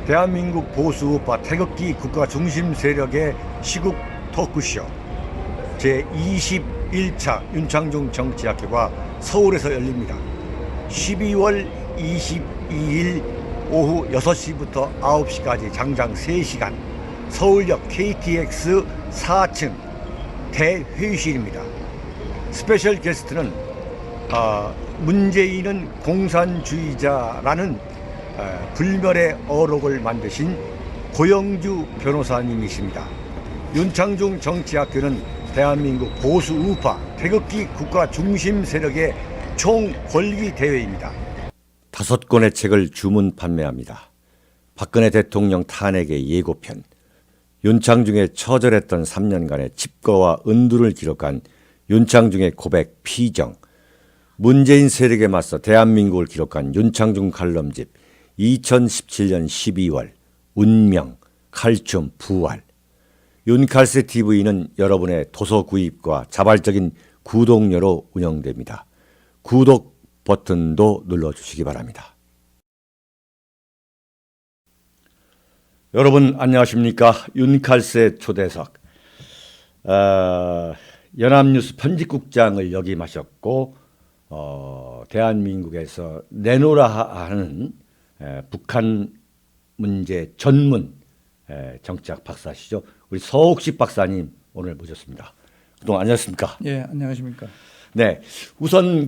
대한민국 보수우파 태극기 국가 중심 세력의 시국 토크쇼 제21차 윤창중 정치학회가 서울에서 열립니다. 12월 22일 오후 6시부터 9시까지 장장 3시간 서울역 KTX 4층 대회의실입니다. 스페셜 게스트는 문재인은 공산주의자라는 불멸의 어록을 만드신 고영주 변호사님이십니다. 윤창중 정치학교는 대한민국 보수 우파 태극기 국가 중심 세력의 총궐기 대회입니다. 5권의 책을 주문 판매합니다. 박근혜 대통령 탄핵의 예고편, 윤창중의 처절했던 3년간의 칩거와 은두를 기록한 윤창중의 고백 피정, 문재인 세력에 맞서 대한민국을 기록한 윤창중 칼럼집 2017년 12월 운명, 칼춤, 부활. 윤칼세 TV는 여러분의 도서 구입과 자발적인 구독료로 운영됩니다. 구독 버튼도 눌러주시기 바랍니다. 여러분 안녕하십니까? 윤칼세 초대석. 연합뉴스 편집국장을 역임하셨고 대한민국에서 내노라 하는 북한 문제 전문 정치학 박사시죠. 우리 서옥식 박사님 오늘 모셨습니다. 그동안 안녕하십니까? 예, 안녕하십니까? 네, 우선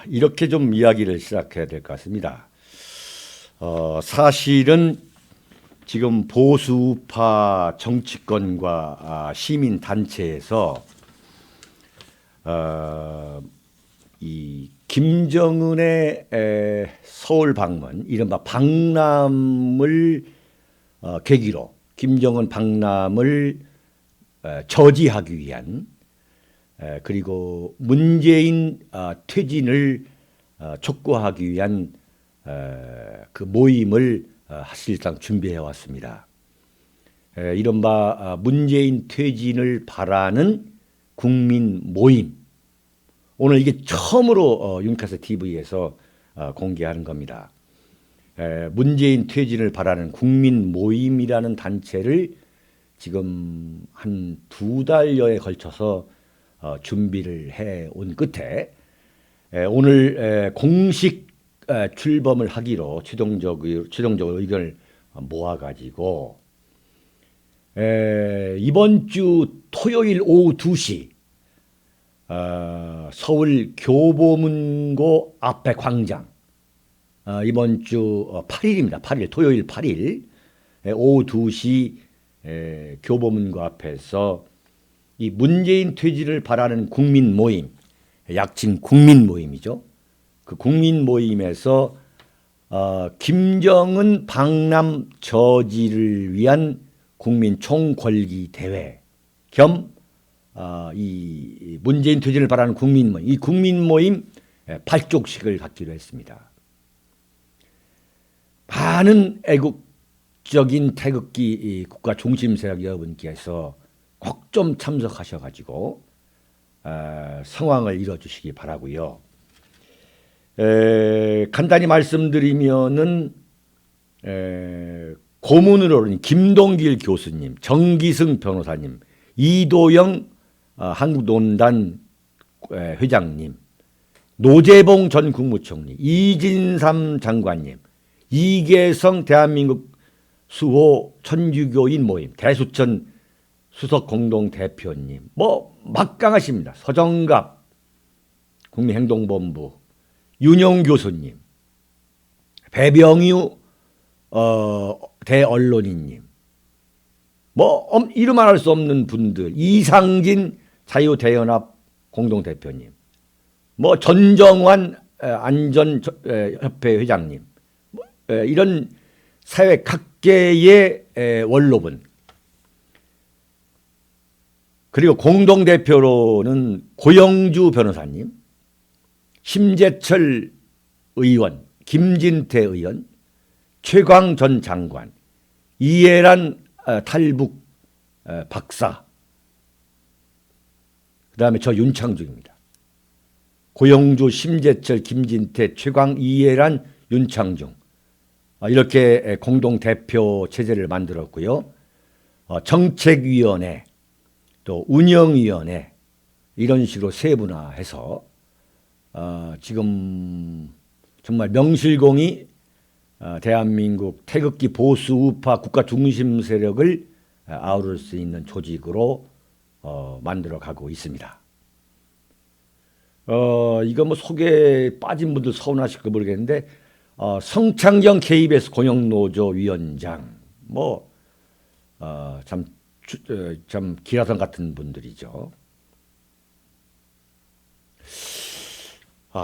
이렇게 좀 이야기를 시작해야 될 것 같습니다. 사실은 지금 보수파 정치권과 시민 단체에서 이 김정은의 서울 방문, 이른바 방남을 계기로 김정은 방남을 저지하기 위한 그리고 문재인 퇴진을 촉구하기 위한 그 모임을 사실상 준비해 왔습니다. 이른바 문재인 퇴진을 바라는 국민 모임. 오늘 이게 처음으로 윤카세 TV에서 공개하는 겁니다. 문재인 퇴진을 바라는 국민 모임이라는 단체를 지금 한 2달여에 걸쳐서 준비를 해온 끝에 오늘 공식 출범을 하기로 최종적으로 의견을 모아가지고 이번 주 토요일 오후 2시 서울 교보문고 앞에 광장, 이번 주 8일입니다. 8일, 토요일 8일 오후 2시 교보문고 앞에서 이 문재인 퇴진을 바라는 국민 모임, 약칭 국민 모임이죠. 그 국민 모임에서 김정은 방남 저지를 위한 국민 총궐기 대회 겸 이 문재인 퇴진을 바라는 국민 모임, 이 국민 모임 발족식을 갖기로 했습니다. 많은 애국적인 태극기 국가 중심 세력 여러분께서 꼭 좀 참석하셔가지고 성황을 이뤄주시기 바라고요. 간단히 말씀드리면은 고문으로는 김동길 교수님, 정기승 변호사님, 이도영 한국논단 회장님, 노재봉 전 국무총리, 이진삼 장관님, 이계성 대한민국 수호 천주교인 모임, 대수천 수석 공동대표님, 막강하십니다. 서정갑 국민행동본부, 윤용 교수님, 배병유 대언론인님, 이름 알 수 없는 분들, 이상진 자유대연합 공동대표님, 전정환 안전협회 회장님, 이런 사회 각계의 원로분, 그리고 공동대표로는 고영주 변호사님, 심재철 의원, 김진태 의원, 최광 전 장관, 이해란 탈북 박사, 그 다음에 저 윤창중입니다. 고영주, 심재철, 김진태, 최광, 이해란, 윤창중. 이렇게 공동 대표 체제를 만들었고요. 정책위원회 또 운영위원회 이런 식으로 세분화해서 지금 정말 명실공히 대한민국 태극기 보수 우파 국가 중심 세력을 아우를 수 있는 조직으로 만들어가고 있습니다. 이거 뭐 소개에 빠진 분들 서운하실까 모르겠는데 성창경 KBS 공영노조 위원장 참 기라성 같은 분들이죠.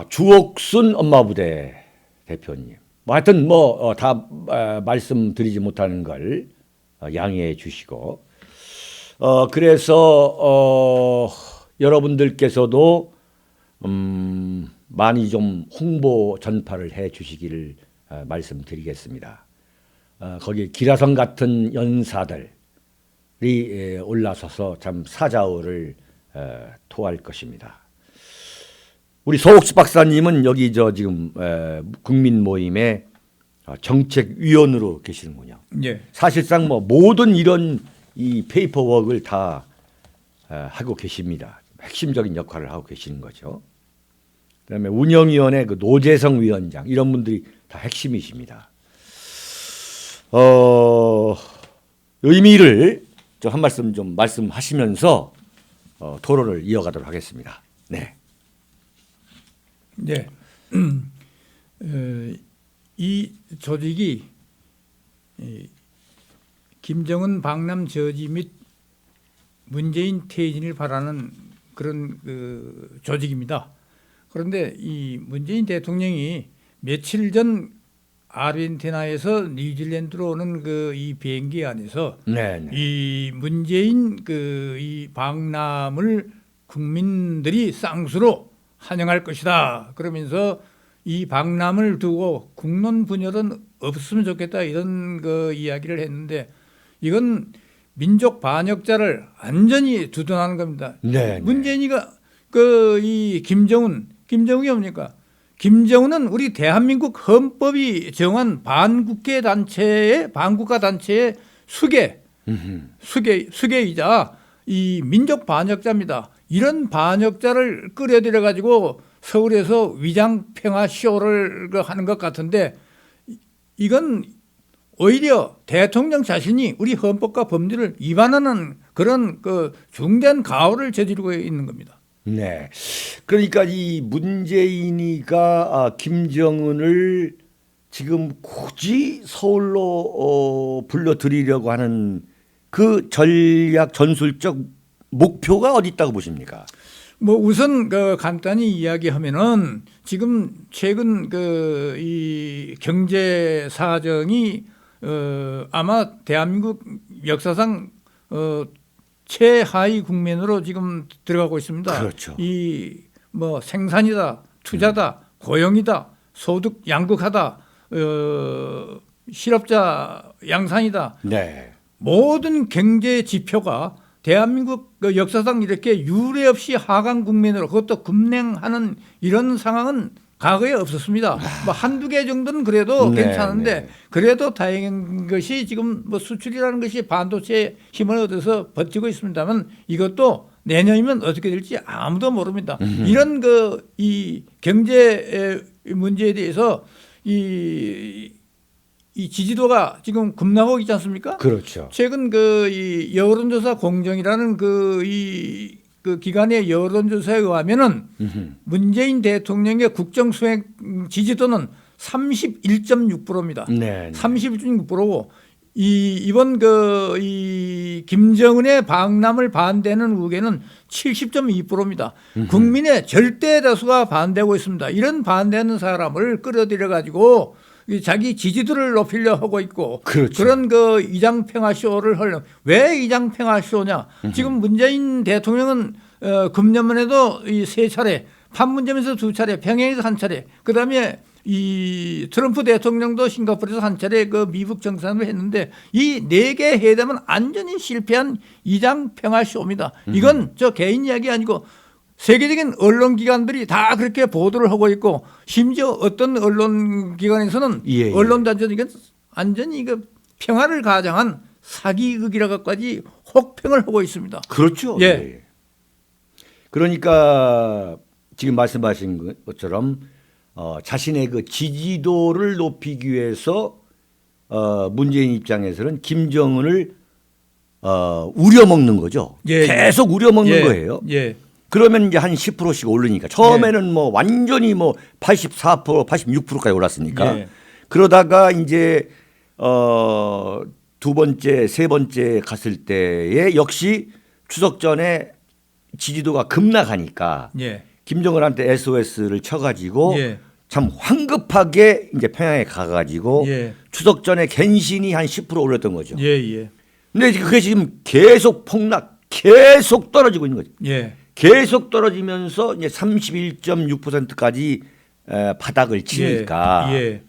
주옥순 엄마부대 대표님. 하여튼 다 말씀드리지 못하는 걸 양해해 주시고 그래서 여러분들께서도 많이 좀 홍보 전파를 해 주시기를 말씀드리겠습니다. 거기 기라성 같은 연사들이 올라서서 참 사자오를 토할 것입니다. 우리 서옥수 박사님은 여기 지금 국민 모임의 정책위원으로 계시는군요. 예. 사실상 모든 이런 이 페이퍼워크를 다 하고 계십니다. 핵심적인 역할을 하고 계시는 거죠. 그다음에 운영위원회 그 노재성 위원장 이런 분들이 다 핵심이십니다. 의미를 좀 한 말씀 좀 말씀하시면서 토론을 이어가도록 하겠습니다. 네. 네. 이 조직이 김정은 방남 저지 및 문재인 퇴진을 바라는 그런 조직입니다. 그런데 이 문재인 대통령이 며칠 전 아르헨티나에서 뉴질랜드로 오는 이 비행기 안에서 네네. 이 문재인 이 방남을 국민들이 쌍수로 환영할 것이다. 그러면서 이 방남을 두고 국론 분열은 없으면 좋겠다 이런 이야기를 했는데 이건 민족 반역자를 완전히 두둔하는 겁니다. 네. 문재인이가 이 김정은이 뭡니까? 김정은은 우리 대한민국 헌법이 정한 반국가 단체의 수계이자 이 민족 반역자입니다. 이런 반역자를 끌어들여 가지고 서울에서 위장 평화 쇼를 하는 것 같은데 이건 오히려 대통령 자신이 우리 헌법과 법률을 위반하는 그런 중대한 가오를 저지르고 있는 겁니다. 네. 그러니까 이 문재인이가 김정은을 지금 굳이 서울로 불러들이려고 하는 그 전략 전술적 목표가 어디 있다고 보십니까? 우선 간단히 이야기하면은 지금 최근 이 경제 사정이 아마 대한민국 역사상 최하위 국면으로 지금 들어가고 있습니다. 그렇죠. 이 생산이다, 투자다, 고용이다, 소득 양극화다, 실업자 양산이다. 네. 모든 경제 지표가 대한민국 역사상 이렇게 유례 없이 하강 국면으로 그것도 급냉하는 이런 상황은 과거에 없었습니다. 한두 개 정도는 그래도 네, 괜찮은데 네. 그래도 다행인 것이 지금 수출이라는 것이 반도체에 힘을 얻어서 버티고 있습니다만 이것도 내년이면 어떻게 될지 아무도 모릅니다. 이런 이 경제 문제에 대해서 이 지지도가 지금 급락하고 있지 않습니까? 그렇죠. 최근 이 여론조사 공정이라는 이 기관의 여론조사에 의하면은 문재인 대통령의 국정수행 지지도는 31.6%입니다. 네. 31.6%고 이번 이 김정은의 방남을 반대하는 의견은 70.2%입니다. 국민의 절대 다수가 반대하고 있습니다. 이런 반대하는 사람을 끌어들여 가지고 자기 지지도를 높이려 하고 있고 그렇죠. 그런 이장평화쇼를 하려면 왜 이장평화쇼냐? 지금 문재인 대통령은 금년에도 이 3차례, 판문점에서 2차례, 평양에서 1차례, 그다음에 이 트럼프 대통령도 싱가포르에서 1차례 미국 정상을 했는데 이 4개 회담은 완전히 실패한 이장평화쇼입니다. 이건 저 개인 이야기 아니고 세계적인 언론기관들이 다 그렇게 보도를 하고 있고 심지어 어떤 언론기관에서는 예, 예. 언론단체는 이건 완전히 이거 평화를 가장한 사기극이라고까지 혹평을 하고 있습니다. 그렇죠. 예. 그러니까 지금 말씀하신 것처럼 자신의 그 지지도를 높이기 위해서 문재인 입장에서는 김정은을 우려먹는 거죠. 예, 계속 우려먹는 예, 거예요. 예. 그러면 이제 한 10%씩 오르니까 처음에는 뭐 완전히 뭐 84%, 86%까지 올랐으니까 예. 그러다가 이제 두 번째, 세 번째 갔을 때에 역시 추석 전에 지지도가 급락하니까 예. 김정은한테 SOS를 쳐가지고 예. 참 황급하게 이제 평양에 가가지고 예. 추석 전에 갱신이 한 10% 올랐던 거죠. 예, 예. 근데 그게 지금 계속 폭락, 계속 떨어지고 있는 거죠. 예. 계속 떨어지면서 이제 31.6%까지 바닥을 치니까 예.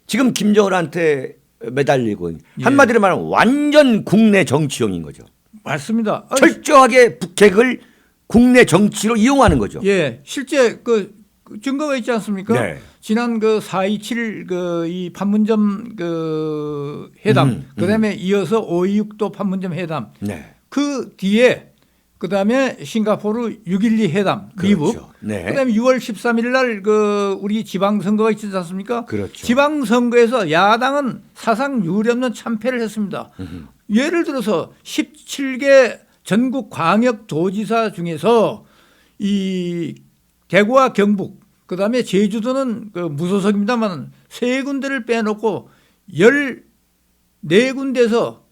지금 김정은한테 매달리고 예. 한마디로 말하면 완전 국내 정치용인 거죠. 맞습니다. 철저하게 북핵을 국내 정치로 이용하는 거죠. 예. 실제 그 증거가 있지 않습니까? 네. 지난 그 4.27 그 이 판문점 그 회담, 그다음에 이어서 5.26도 판문점 회담, 네. 그 뒤에 그다음에 싱가포르 6.12 회담, 미국, 그렇죠. 네. 그다음에 6월 13일 날 그 우리 지방선거가 있지 않습니까? 그렇죠. 지방선거에서 야당은 사상 유례없는 참패를 했습니다. 예를 들어서 17개 전국 광역도지사 중에서 이 대구와 경북, 그다음에 제주도는 그 무소속입니다만 세 군데를 빼놓고 14군데에서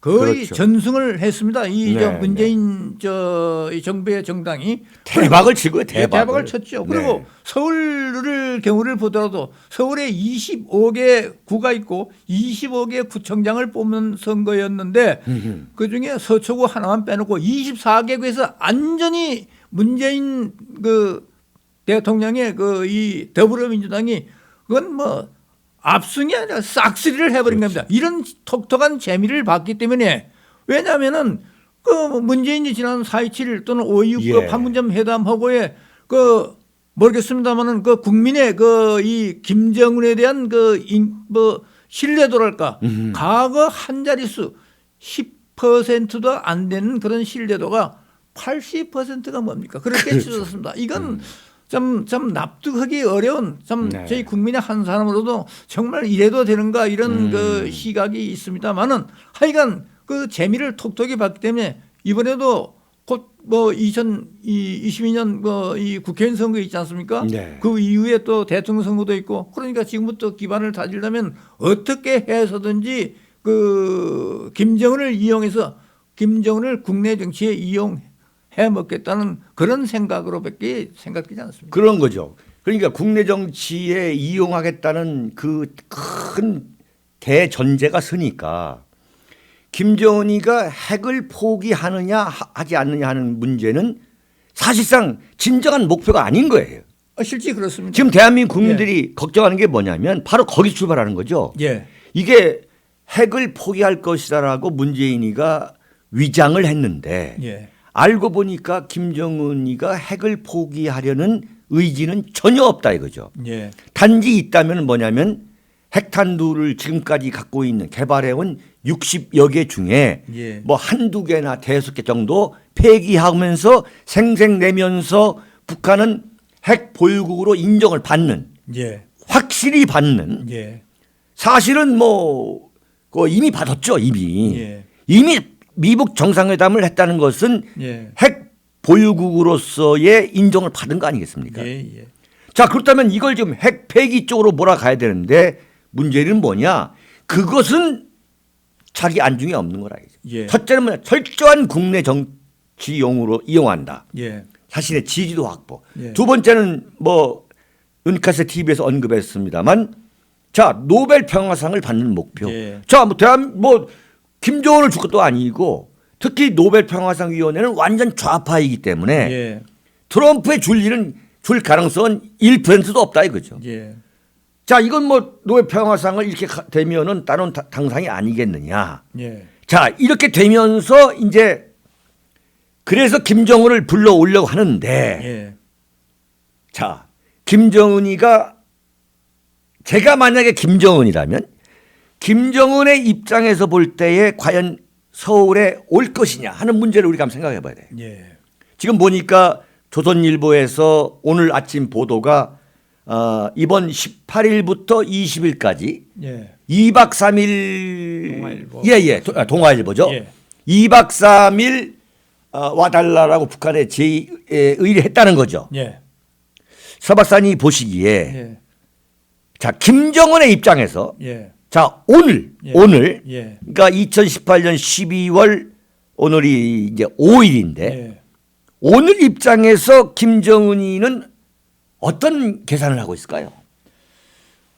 거의 그렇죠. 전승을 했습니다. 이 네, 문재인 이 정부의 정당이 대박을 치고요. 대박을 쳤죠. 그리고 네. 서울을 경우를 보더라도 서울에 25개 구가 있고 25개 구청장을 뽑는 선거였는데 그중에 서초구 하나만 빼놓고 24개구에서 완전히 문재인 그 대통령의 그 이 더불어민주당이 그건 뭐 압승이 아니라 싹쓸이를 해버린 그렇죠. 겁니다. 이런 톡톡한 재미를 봤기 때문에 왜냐하면은 그 문재인이 지난 4.27 또는 5.26 예. 그 판문점 회담하고에 그 모르겠습니다만은 그 국민의 그 이 김정은에 대한 뭐 신뢰도랄까 과거 한 자릿수 10%도 안 되는 그런 신뢰도가 80%가 뭡니까? 그렇게 그렇죠. 치솟았습니다. 이건 좀 납득하기 어려운 좀 네. 저희 국민의 한 사람으로도 정말 이래도 되는가 이런 그 시각이 있습니다만은 하여간 그 재미를 톡톡히 봤기 때문에 이번에도 곧 뭐 2022년 이 국회의원 선거 있지 않습니까? 네. 그 이후에 또 대통령 선거도 있고 그러니까 지금부터 기반을 다지려면 어떻게 해서든지 그 김정은을 이용해서 김정은을 국내 정치에 이용해 먹겠다는 그런 생각으로밖에 생각되지 않습니다. 그런 거죠. 그러니까 국내 정치에 이용하겠다는 그 큰 대전제가 서니까 김정은이가 핵을 포기하느냐 하지 않느냐 하는 문제는 사실상 진정한 목표가 아닌 거예요. 실제 그렇습니다. 지금 대한민국 국민들이 걱정하는 게 뭐냐면 바로 거기 출발하는 거죠. 예. 이게 핵을 포기할 것이다라고 문재인이가 위장을 했는데 예. 알고 보니까 김정은이가 핵을 포기하려는 의지는 전혀 없다 이거죠. 예. 단지 있다면 뭐냐면 핵탄두를 지금까지 갖고 있는 개발해온 60여 개 중에 예. 뭐 한두 개나 대여섯 개 정도 폐기하면서 생색내면서 북한은 핵 보유국으로 인정을 받는 예. 확실히 받는 예. 사실은 뭐 그거 이미 받았죠 이미. 예. 이미 미북 정상회담을 했다는 것은 예. 핵 보유국으로서의 인정을 받은 거 아니겠습니까? 예. 자 그렇다면 이걸 지금 핵 폐기 쪽으로 몰아가야 되는데 문제는 뭐냐? 그것은 자기 안중에 없는 거라. 예. 첫째는 뭐냐? 철저한 국내 정치용으로 이용한다. 예. 자신의 지지도 확보. 예. 두 번째는 뭐 은카세 TV에서 언급했습니다만 자 노벨 평화상을 받는 목표. 예. 자 뭐 김정은을 줄 것도 아니고 특히 노벨 평화상 위원회는 완전 좌파이기 때문에 예. 트럼프의 줄 가능성은 1%도 없다 이거죠. 예. 자 이건 뭐 노벨 평화상을 이렇게 되면은 다른 당상이 아니겠느냐. 예. 자 이렇게 되면서 이제 그래서 김정은을 불러오려고 하는데 예. 자, 김정은이가 제가 만약에 김정은이라면 김정은의 입장에서 볼 때에 과연 서울에 올 것이냐 하는 문제를 우리가 한번 생각해 봐야 돼요. 예. 지금 보니까 조선일보에서 오늘 아침 보도가 이번 18일부터 20일까지 예. 2박 3일 동아일보. 예예 동아일보죠. 예. 2박 3일 와달라라고 북한에 의뢰했다는 거죠. 예. 서 박사님이 보시기에 예. 자 김정은의 입장에서 예. 자 오늘 예. 오늘 예. 그러니까 2018년 12월 오늘이 이제 5일인데 예. 오늘 입장에서 김정은이는 어떤 계산을 하고 있을까요?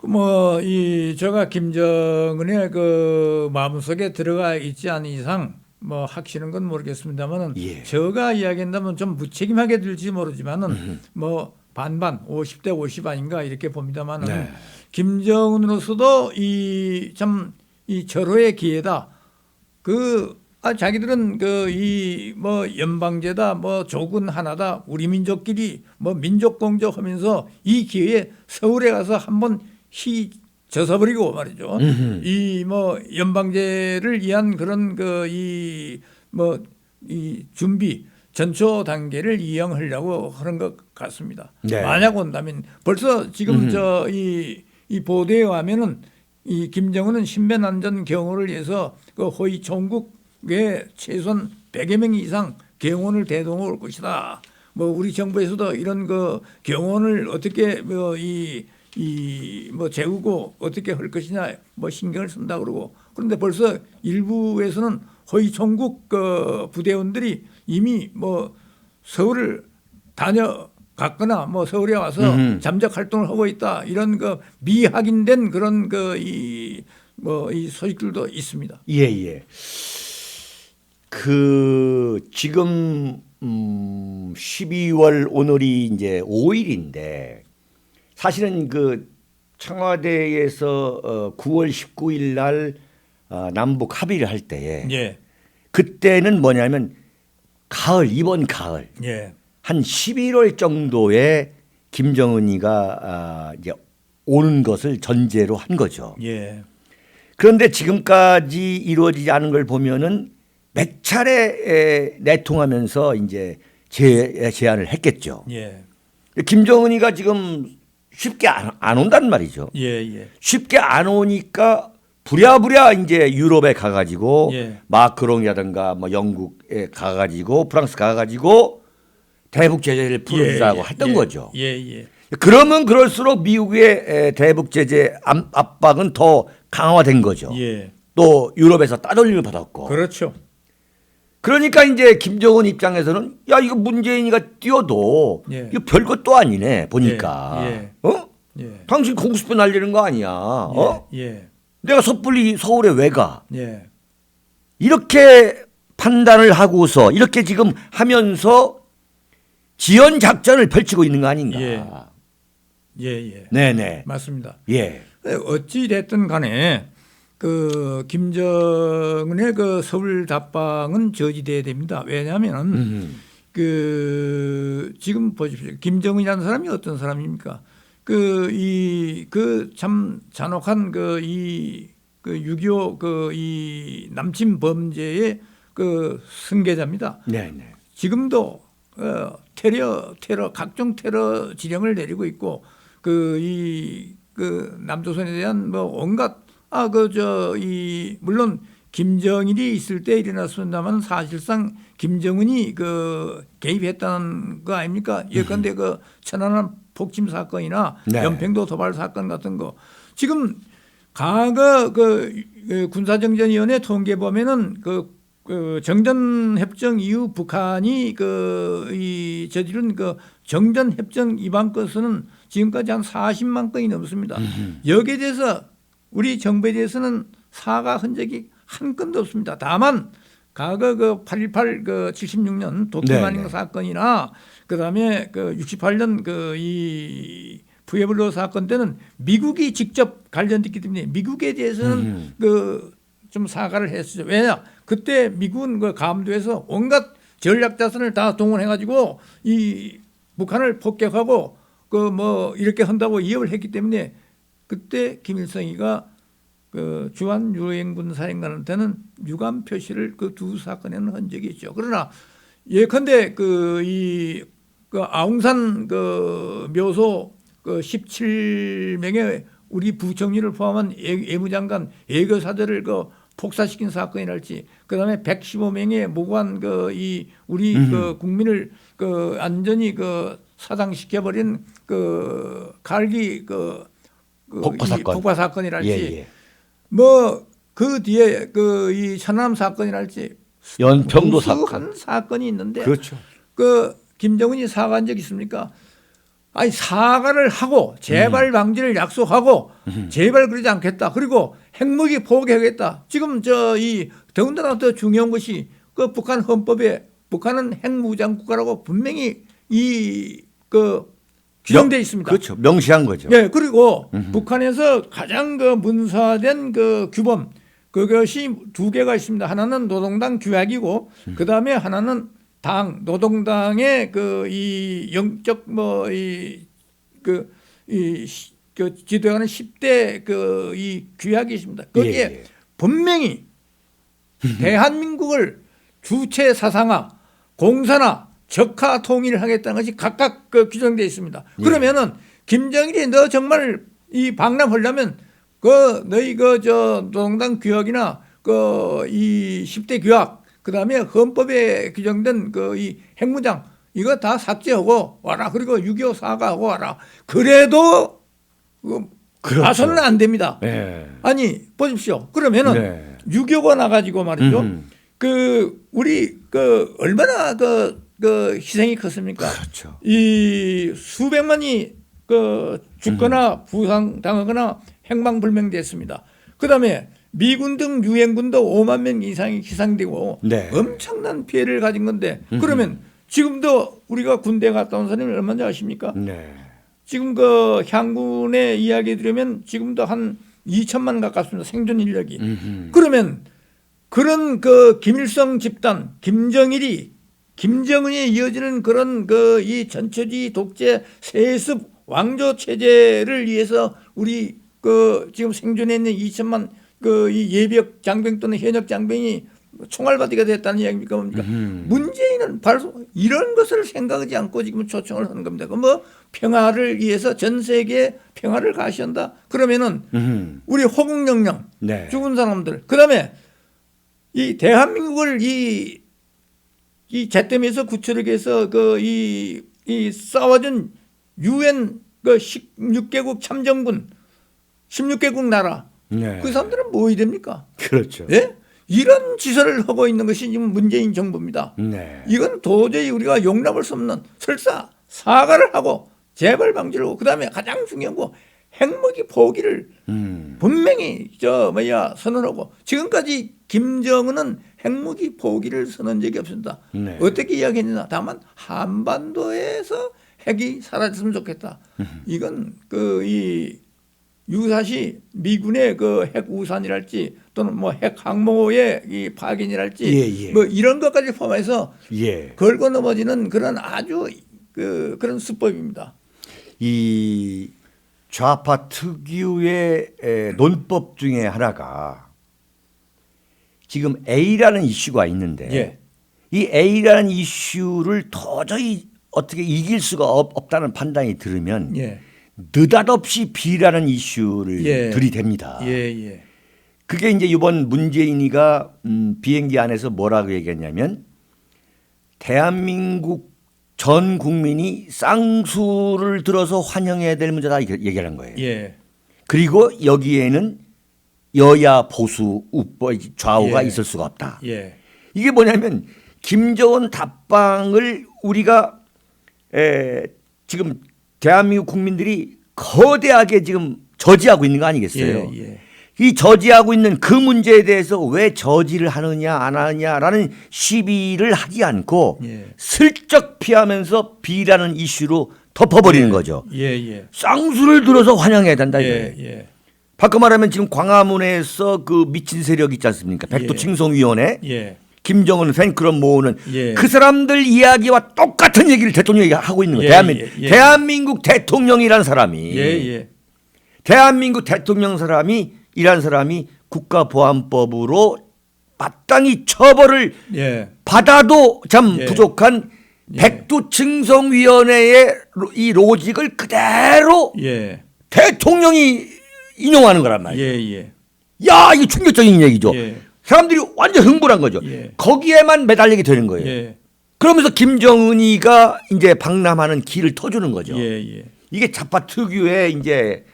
뭐 이 제가 김정은의 그 마음속에 들어가 있지 않은 이상 뭐 확실한 건 모르겠습니다만은 예. 제가 이야기한다면 좀 무책임하게 들지 모르지만은 뭐 반반 50대 50 아닌가 이렇게 봅니다만은 네. 김정은으로서도 이 참 이 절호의 기회다. 자기들은 그 이 뭐 연방제다 뭐 조군 하나다 우리 민족끼리 뭐 민족 공조하면서 이 기회에 서울에 가서 한번 젖어버리고 말이죠. 이 뭐 연방제를 위한 그런 그 이 뭐 이 준비 전초 단계를 이행하려고 하는 것 같습니다. 네. 만약 온다면 벌써 지금 이 보도에 의하면은 이 김정은은 신변안전 경호를 위해서 그 허위 총국에 최소한 100여 명 이상 경호원을 대동할 것이다. 뭐 우리 정부에서도 이런 그 경호원을 어떻게 뭐 재우고 어떻게 할 것이냐 뭐 신경을 쓴다 그러고 그런데 벌써 일부에서는 허위 총국 그 부대원들이 이미 뭐 서울을 다녀갔거나 뭐 서울에 와서 잠적 활동을 하고 있다 이런 그 미확인된 그런 그 이 소식들도 있습니다. 예예. 그 지금 12월 오늘이 이제 5일인데 사실은 그 청와대에서 9월 19일 날 남북 합의를 할 때에 예. 그때는 뭐냐면 이번 가을 예. 한 11월 정도에 김정은이가 이제 오는 것을 전제로 한 거죠. 예. 그런데 지금까지 이루어지지 않은 걸 보면은 몇 차례 내통하면서 이제 제안을 했겠죠. 예. 김정은이가 지금 쉽게 안 온단 말이죠. 예. 예. 쉽게 안 오니까 부랴부랴 이제 유럽에 가가지고 예. 마크롱이라든가 뭐 영국에 가가지고 프랑스 가가지고 대북 제재를 풀어주자고 했던 거죠. 예. 예. 그러면 그럴수록 미국의 대북 제재 압박은 더 강화된 거죠. 예. 또 유럽에서 따돌림을 받았고. 그렇죠. 그러니까 이제 김정은 입장에서는 야 이거 문재인이가 뛰어도 예. 이거 별것도 아니네 보니까. 예. 어? 예. 당신 공수표 날리는 거 아니야. 어? 예. 내가 섣불리 서울에 왜 가? 예. 이렇게 판단을 하고서 이렇게 지금 하면서 지연 작전을 펼치고 있는 거 아닌가? 예. 예. 네네. 맞습니다. 예. 어찌 됐든 간에 그 김정은의 그 서울 답방은 저지돼야 됩니다. 왜냐하면 그 지금 보십시오. 김정은이라는 사람이 어떤 사람입니까? 그 참 잔혹한 그 6.25 이 남침 범죄의 그 승계자입니다. 네네. 지금도 테러 각종 테러 지령을 내리고 있고 그 남조선에 대한 뭐 온갖 물론 김정일이 있을 때 일어났습니다만 사실상 김정은이 그 개입했다는 거 아닙니까? 예컨대 그 천안함 폭침 사건이나 네. 연평도 도발 사건 같은 거 지금 과거 그 군사정전위원회 통계 보면은 그 정전협정 이후 북한이 저지른 그 정전협정 위반 건수는 지금까지 한 40만 건이 넘습니다. 여기에 대해서 우리 정부에 대해서는 사과 흔적이 한 건도 없습니다. 다만 과거 그 8.18 그 76년 도쿄만행 사건이나 그다음에 그 68년 이 푸에블로 사건 때는 미국이 직접 관련됐기 때문에 미국에 대해서는 좀 사과를 했었죠. 왜냐? 그때 미국은 그 감도에서 온갖 전략 자산을 다 동원해가지고 이 북한을 폭격하고 그 뭐 이렇게 한다고 위협을 했기 때문에 그때 김일성이가 그 주한 유엔군 사령관한테는 유감 표시를 그 두 사건에는 한 적이 있죠. 그러나 예컨대 그 아웅산 그 묘소 그 17명의 우리 부총리를 포함한 외무장관 외교사들을 그 폭사시킨 사건이랄지, 그다음에 115명의 무고한 우리 그 국민을 그 완전히 그 사장시켜버린 그 갈기 폭파 사건이랄지, 예. 뭐 그 뒤에 그 이 천안함 사건이랄지 연평도 무수한 사건이 있는데, 그렇죠. 그 김정은이 사과한 적 있습니까? 아니, 사과를 하고 재발 방지를 약속하고 재발 그러지 않겠다. 그리고 핵무기 포기하겠다. 지금 더군다나 더 중요한 것이 그 북한 헌법에 북한은 핵무장 국가라고 분명히 규정되어 있습니다. 그렇죠. 명시한 거죠. 네, 그리고 북한에서 가장 그 문서화된 그 규범, 그것이 두 개가 있습니다. 하나는 노동당 규약이고, 그 다음에 하나는 당, 노동당의 이 영적 지도하는 10대 이 규약이 있습니다. 거기에 분명히 대한민국을 주체 사상화, 공산화, 적화 통일을 하겠다는 것이 각각 규정되어 있습니다. 그러면은 김정일이 너 정말 이 방남하려면 너희 노동당 규약이나 이 10대 규약, 그 다음에 헌법에 규정된 이 핵무장 이거 다 삭제하고 와라. 그리고 6.25 사과하고 와라. 그래도 그렇죠. 봐서는 안 됩니다. 네. 아니 보십시오. 그러면은 6.25가 나가지고 말이죠. 우리 얼마나 희생이 컸습니까? 그렇죠. 이 수백만이 죽거나 부상당하거나 행방불명됐습니다. 그다음에 미군 등 유엔군도 5만 명 이상이 희생되고 엄청난 피해를 가진 건데, 그러면 지금도 우리가 군대 갔다 온 사람이 얼마나 아십니까? 네. 지금 향군의 이야기 들으면 지금도 한 2천만 가깝습니다. 생존 인력이. 그러면 그런 김일성 집단, 김정은이 이어지는 그런 이 전체주의 독재 세습 왕조 체제를 위해서 우리 지금 생존해 있는 2천만 이 예비역 장병 또는 현역 장병이 총알바디가 됐다는 이야기입니까? 뭡니까? 문재인은 바로 이런 것을 생각하지 않고 지금 초청을 하는 겁니다. 평화를 위해서 전 세계 평화를 가시한다. 그러면은 우리 호국영령 죽은 사람들, 그다음에 이 대한민국을 이 제땜에서 구출하기 위해서 이 싸워준 유엔 16개국 참정군, 16개국 나라, 그 사람들은 뭐 해야 됩니까? 그렇죠. 예? 이런 짓을 하고 있는 것이 지금 문재인 정부입니다. 이건 도저히 우리가 용납할 수 없는, 설사 사과를 하고 재발 방지를 하고, 그다음에 가장 중요한 거 핵무기 포기를 분명히 선언하고, 지금까지 김정은은 핵무기 포기를 선언한 적이 없습니다. 어떻게 이야기했느냐? 다만 한반도에서 핵이 사라졌으면 좋겠다. 이건 유사시 미군의 핵 우산이랄지 또는 핵 항모의 이 파견이랄지 뭐 이런 것까지 포함해서 걸고 넘어지는 그런 아주 그런 수법입니다. 이 좌파 특유의 논법 중에 하나가 지금 A라는 이슈가 있는데 이 A라는 이슈를 도저히 어떻게 이길 수가 없다는 판단이 들으면 느닷없이 B라는 이슈를 들이댑니다. 그게 이제 이번 문재인이가 비행기 안에서 뭐라고 얘기했냐면, 대한민국 전 국민이 쌍수를 들어서 환영해야 될 문제다 얘기하는 거예요. 그리고 여기에는 여야 보수 좌우가 있을 수가 없다. 이게 뭐냐면 김정은 답방을 우리가 지금 대한민국 국민들이 거대하게 지금 저지하고 있는 거 아니겠어요? 이 저지하고 있는 그 문제에 대해서 왜 저지를 하느냐 안 하느냐라는 시비를 하지 않고 슬쩍 피하면서 B라는 이슈로 덮어버리는 거죠. 쌍수를 들어서 환영해야 된다 이거예요. 바꿔 말하면 지금 광화문에서 그 미친 세력 있지 않습니까? 백도 칭송위원회 김정은 팬클럽 모으는 예. 그 사람들 이야기와 똑같은 얘기를 대통령이 하고 있는 거예요. 예, 예. 대한민국 대통령이란 사람이 예. 대한민국 대통령 사람이 이란 사람이 국가보안법으로 마땅히 처벌을 예. 받아도 참 예. 부족한 예. 백두층성위원회의 이 로직을 그대로 예. 대통령이 인용하는 거란 말이에요. 예. 야, 이게 충격적인 얘기죠. 예. 사람들이 완전 흥분한 거죠. 예. 거기에만 매달리게 되는 거예요. 예. 그러면서 김정은이가 이제 방남하는 길을 터주는 거죠. 예. 이게 좌파 특유의 이제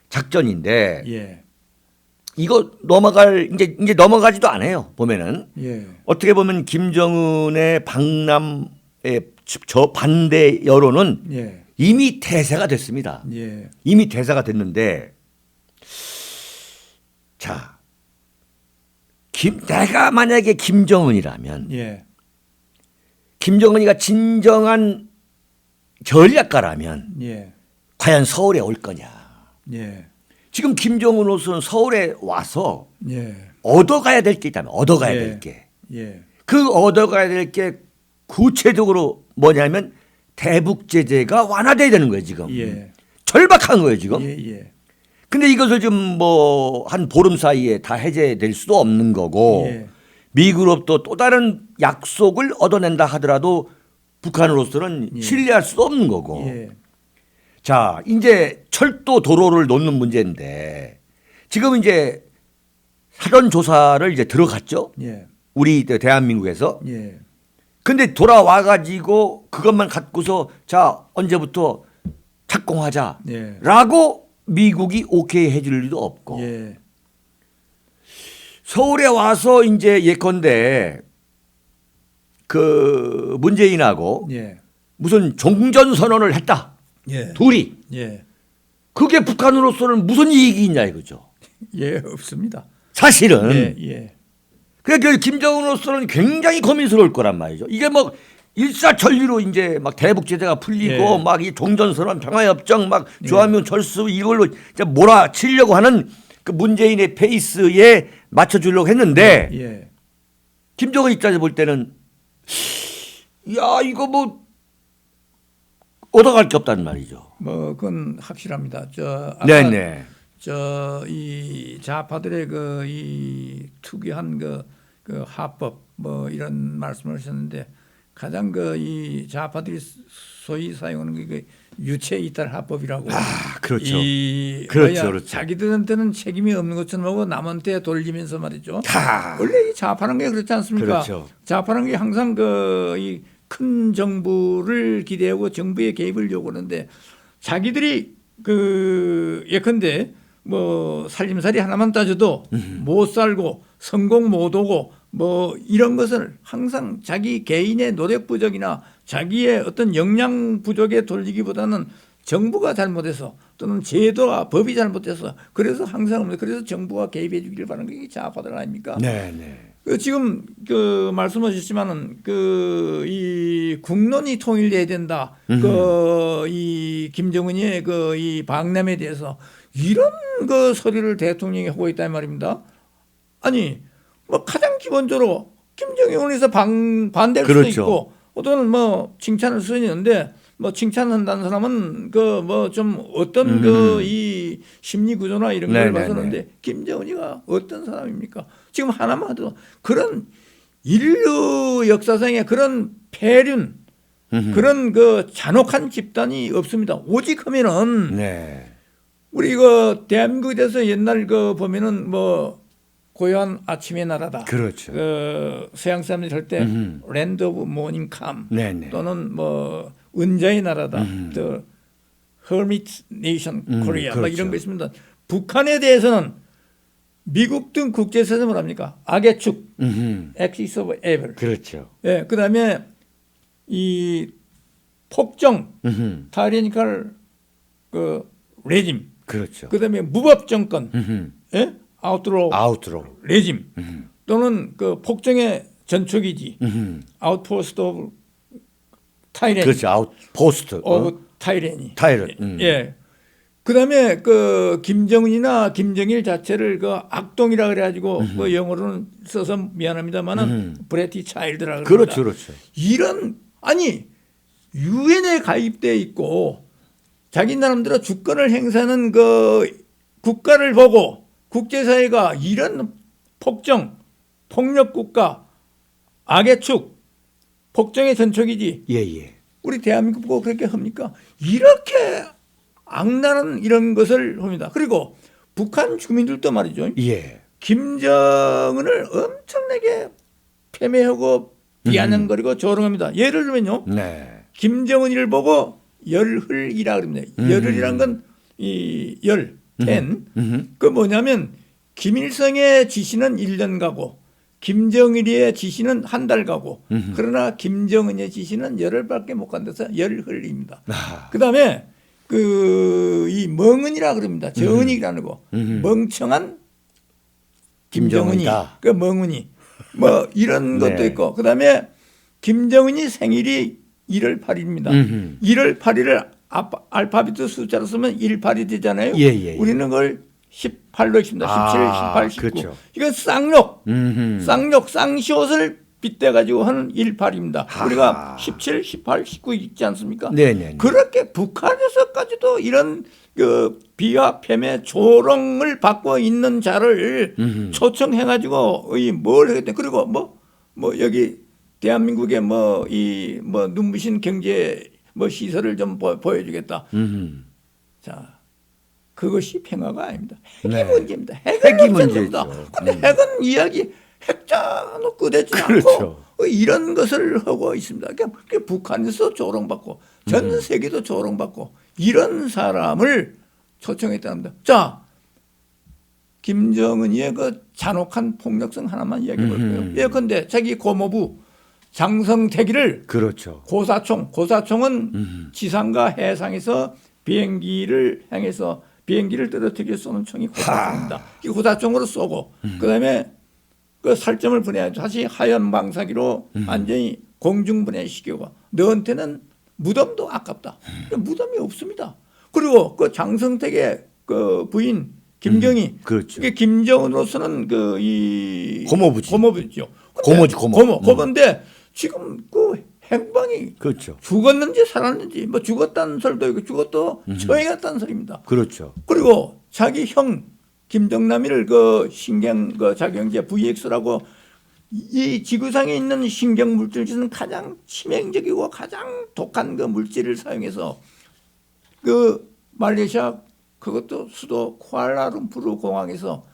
작전인데 예. 이거 이제 넘어가지도 않아요. 보면은 예. 어떻게 보면 김정은의 방남의 저 반대 여론은 예. 이미 대세가 됐습니다. 예. 이미 대세가 됐는데 자, 내가 만약에 김정은이라면 예. 김정은이가 진정한 전략가라면 예. 과연 서울에 올 거냐. 예. 지금 김정은으로서는 서울에 와서 예. 얻어가야 될 게 있다면 얻어가야 예. 될 게. 예. 그 얻어가야 될 게 구체적으로 뭐냐면 대북 제재가 완화돼야 되는 거예요, 지금. 예. 절박한 거예요, 지금. 예. 근데 이것을 지금 뭐 한 보름 사이에 다 해제될 수도 없는 거고 예. 미국으로부터 또 다른 약속을 얻어낸다 하더라도 북한으로서는 예. 신뢰할 수도 없는 거고. 예. 자, 이제 철도 도로를 놓는 문제인데 지금 이제 사전 조사를 이제 들어갔죠. 예. 우리 대한민국에서. 예. 근데 돌아와 가지고 그것만 갖고서 자, 언제부터 착공하자. 예. 라고 미국이 오케이 해줄 리도 없고. 예. 서울에 와서 이제 예컨대 그 문재인하고 예. 무슨 종전 선언을 했다. 예. 둘이. 예. 그게 북한으로서는 무슨 이익이 있냐 이거죠. 예, 없습니다. 사실은. 예. 그러니까 김정은으로서는 굉장히 고민스러울 거란 말이죠. 이게 뭐 일사천리로 이제 막 대북 제재가 풀리고 예. 막 이 종전선언 평화협정 막 조한민 철수 이걸로 이제 몰아치려고 하는 그 문재인의 페이스에 맞춰주려고 했는데 예. 김정은 입장에서 볼 때는 야 이거 뭐 얻어갈 게 없단 말이죠. 뭐 그건 확실합니다. 네네. 이 좌파들의 그 이 특이한 그 합법 뭐 이런 말씀을 하셨는데 가장 그 이 좌파들이 소위 사용하는 게 유체 이탈 합법이라고. 그렇죠. 그렇죠. 자기들한테는 책임이 없는 것처럼 하고 남한테 돌리면서 말이죠. 원래 이 좌파는 게 그렇지 않습니까? 그렇죠. 좌파는 게 항상 이 큰 정부를 기대하고 정부의 개입을 요구하는데 자기들이 예컨대 뭐 살림살이 하나만 따져도 못 살고 성공 못 오고 뭐 이런 것을 항상 자기 개인의 노력 부족이나 자기의 어떤 역량 부족에 돌리기보다는 정부가 잘못해서 또는 제도와 법이 잘못해서 그래서 항상 그래서 정부가 개입해 주기를 바라는 게 좌파들 아닙니까? 네네. 지금 말씀하셨지만은 이 국론이 통일돼야 된다. 이 김정은의 이 방남에 대해서 이런 소리를 대통령이 하고 있단 말입니다. 아니 뭐 가장 기본적으로 김정은에서 반대할 그렇죠. 수도 있고 또는 뭐 칭찬할 수는 있는데 뭐 칭찬한다는 사람은 좀 어떤 이 심리 구조나 이런 걸 봐서는데 김정은이가 어떤 사람입니까? 지금 하나만 해도 그런 인류 역사상에 그런 폐륜 그런 잔혹한 집단이 없습니다. 오직 하면은 우리 대한민국에 대해서 옛날 보면은 뭐 고요한 아침의 나라다. 그렇죠. 서양 사람들이 할 때 랜드 오브 모닝 캄 또는 뭐 은자의 나라다. The Hermit Nation Korea 그렇죠. 막 이런 거 있습니다. 북한에 대해서는 미국 등 국제사에서 뭐랍니까? 악의 축, Axis of Evil. 그렇죠. 예, 그다음에 이 폭정, 타이레니컬 레짐. 그렇죠. 그다음에 무법 정권, 예? 아웃로 레짐 또는 폭정의 전초기지, 아웃포스트 오브 타이레니. 그렇죠. 아웃포스트. 오브 타이레니. 타이런. 예. 그다음에 그 김정은이나 김정일 자체를 그 악동이라 그래가지고 그 영어로는 써서 미안합니다만은 브레티 차일드라 그럽니다. 그렇죠, 그렇죠. 이런 아니 유엔에 가입돼 있고 자기 나름대로 주권을 행사하는 그 국가를 보고 국제사회가 이런 폭정, 폭력 국가, 악의 축, 폭정의 전초기지. 예. 우리 대한민국 보고 그렇게 합니까? 이렇게 악랄한 이런 것을 합니다. 그리고 북한 주민들도 말이죠. 예. 김정은을 엄청나게 폄훼하고 비아냥거리고 조롱합니다. 예를 들면요. 네. 김정은이를 보고 열흘이라 그럽니다. 열흘이란 건 이 열, 텐. 그 뭐냐면 김일성의 지시는 1년 가고 김정일의 지시는 한 달 가고 그러나 김정은의 지시는 열흘밖에 못 간다서 열흘입니다. 그다음에 그 이 멍은이라 그럽니다. 정은이라는 거. 멍청한 김정은이. 김정은이다. 그 멍은이. 뭐 이런 네. 것도 있고 그다음에 김정은이 생일이 1월 8일입니다. 1월 8일을 알파벳 숫자로 쓰면 18이 되잖아요. 예. 우리는 그걸 18로 읽습니다. 17, 18, 19. 그렇죠. 이건 쌍욕, 쌍시옷을 빗대가지고 하는 18입니다. 우리가 17, 18, 19 읽지 않습니까? 네네. 그렇게 북한에서까지도 이런 그 비하, 폄훼, 조롱을 받고 있는 자를 초청해가지고 뭘 하겠다. 그리고 뭐 여기 대한민국의 뭐 눈부신 경제 시설을 좀 보여주겠다. 자, 그것이 평화가 아닙니다. 핵이 네. 문제입니다. 핵이 문제죠. 근데 핵은 이야기 핵자로 끄대지 그렇죠. 않고 이런 것을 하고 있습니다. 그러니까 북한에서 조롱받고 전 세계도 조롱받고 이런 사람을 초청했답니다. 자, 김정은이의 그 잔혹한 폭력성 하나만 이야기해 볼게요. 예컨대 자기 고모부 장성택이를 그렇죠. 고사총은 지상과 해상에서 비행기를 향해서 비행기를 떨어뜨려 쏘는 총이 고사총입니다. 이 고사총으로 쏘고 그다음에 그 살점을 분해 다시 하얀 방사기로 완전히 공중 분해시키고 너한테는 무덤도 아깝다. 무덤이 없습니다. 그리고 그 장성택의 그 부인 김경희, 그렇죠. 이게 김정은으로서는 그 이 고모부지. 고모부죠. 고모인데 지금 그 행방이 그렇죠. 죽었는지 살았는지 뭐 죽었다는 설도 있고 죽었도 처해 갔다는 설입니다. 그렇죠. 그리고 자기 형 김정남이를 그 신경 그 자기 형제 VX라고 이 지구상에 있는 신경 물질 중에서는 가장 치명적이고 가장 독한 그 물질을 사용해서 그 말레이시아 그것도 수도 쿠알라룸푸르 공항에서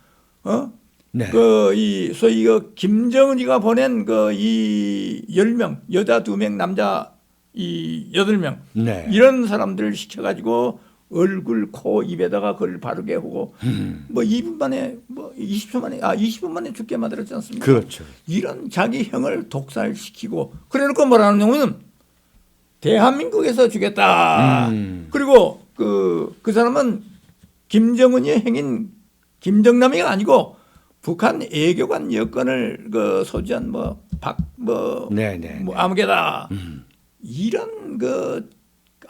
네. 그 이 소위 그 김정은이가 보낸 그 이 10명 여자 2명 남자 이 8명 네. 이런 사람들을 시켜가지고 얼굴 코 입에다가 그걸 바르게 하고 뭐 2분 만에 뭐 20분 만에 죽게 만들었지 않습니까? 그렇죠. 이런 자기 형을 독살시키고 그래놓고 뭐라는 경우는 대한민국에서 주겠다. 그리고 그 사람은 김정은의 행인 김정남이가 아니고 북한 애교관 여건을 그 소지한 네네. 뭐 아무개다. 이런 그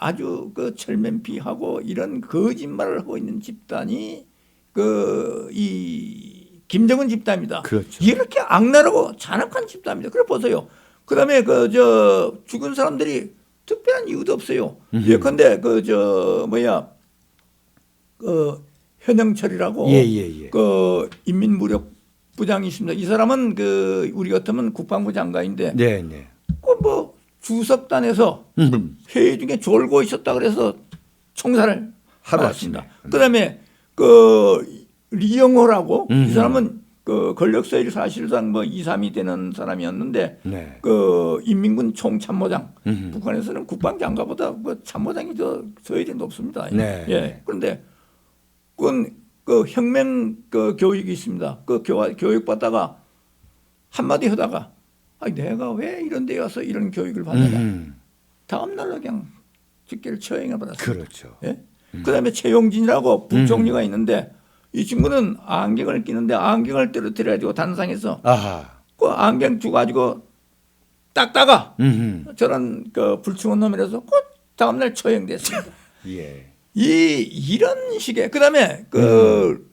아주 그 철면피하고 이런 거짓말을 하고 있는 집단이 그 이 김정은 집단입니다. 그렇죠. 이렇게 악랄하고 잔악한 집단입니다. 그래 보세요. 그다음에 그 저 죽은 사람들이 특별한 이유도 없어요. 예컨대 그 저 현영철이라고 예. 그 인민무력부장이 있습니다. 이 사람은 그 우리 같으면 국방부 장관인데 네네. 그 뭐 주석단에서 회의 중에 졸고 있었다 그래서 총살을 하루아침에. 받았습니다. 그다음에 그 리영호라고 이 사람은 그 권력서열 사실상 뭐 2, 3이 되는 사람이었는데 네. 그 인민군 총참모장 북한에서는 국방장관보다 그 참모장이 더 서열이 높습니다. 네. 예. 그런데 그 혁명 그 교육이 있습니다. 그 교육 받다가 한마디 하다가 내가 왜 이런 데 가서 이런 교육을 받느냐. 다음 날로 그냥 직계를 처형을 받았습니다. 그렇죠. 예? 그다음에 최용진이라고 부총리가 있는데 이 친구는 안경을 끼는데 안경을 떨어뜨려가지고 단상에서 아하. 그 안경 주가지고 닦다가 저런 그 불충한 놈이라서 그 다음날 처형됐습니다. 예. 이런 식의 그다음에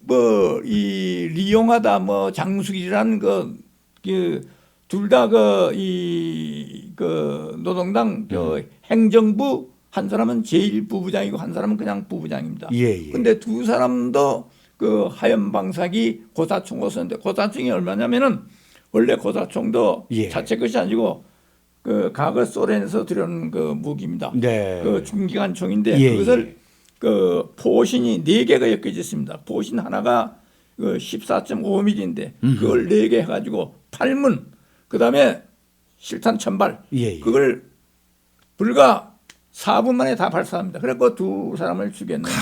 뭐 이 리용하다 뭐 장수길이라는 둘 다 그 노동당 행정부 한 사람은 제1부부장이고 한 사람은 그냥 부부장입니다. 예. 근데 두 사람도 그 하연방사기 고사총을 썼는데 고사총이 얼마냐면은 원래 고사총도 예. 자체 것이 아니고 그 과거 소련에서 들여온 그 무기입니다. 네. 그 중기관 총인데 예. 그것을 그 포신이 4개가 엮여져 있습니다. 포신 하나가 그 14.5mm인데 그걸 4개 해가지고 8문 그다음에 실탄 1000발 예. 그걸 불과 4분 만에 다 발사합니다. 그래서 두 사람을 죽였는데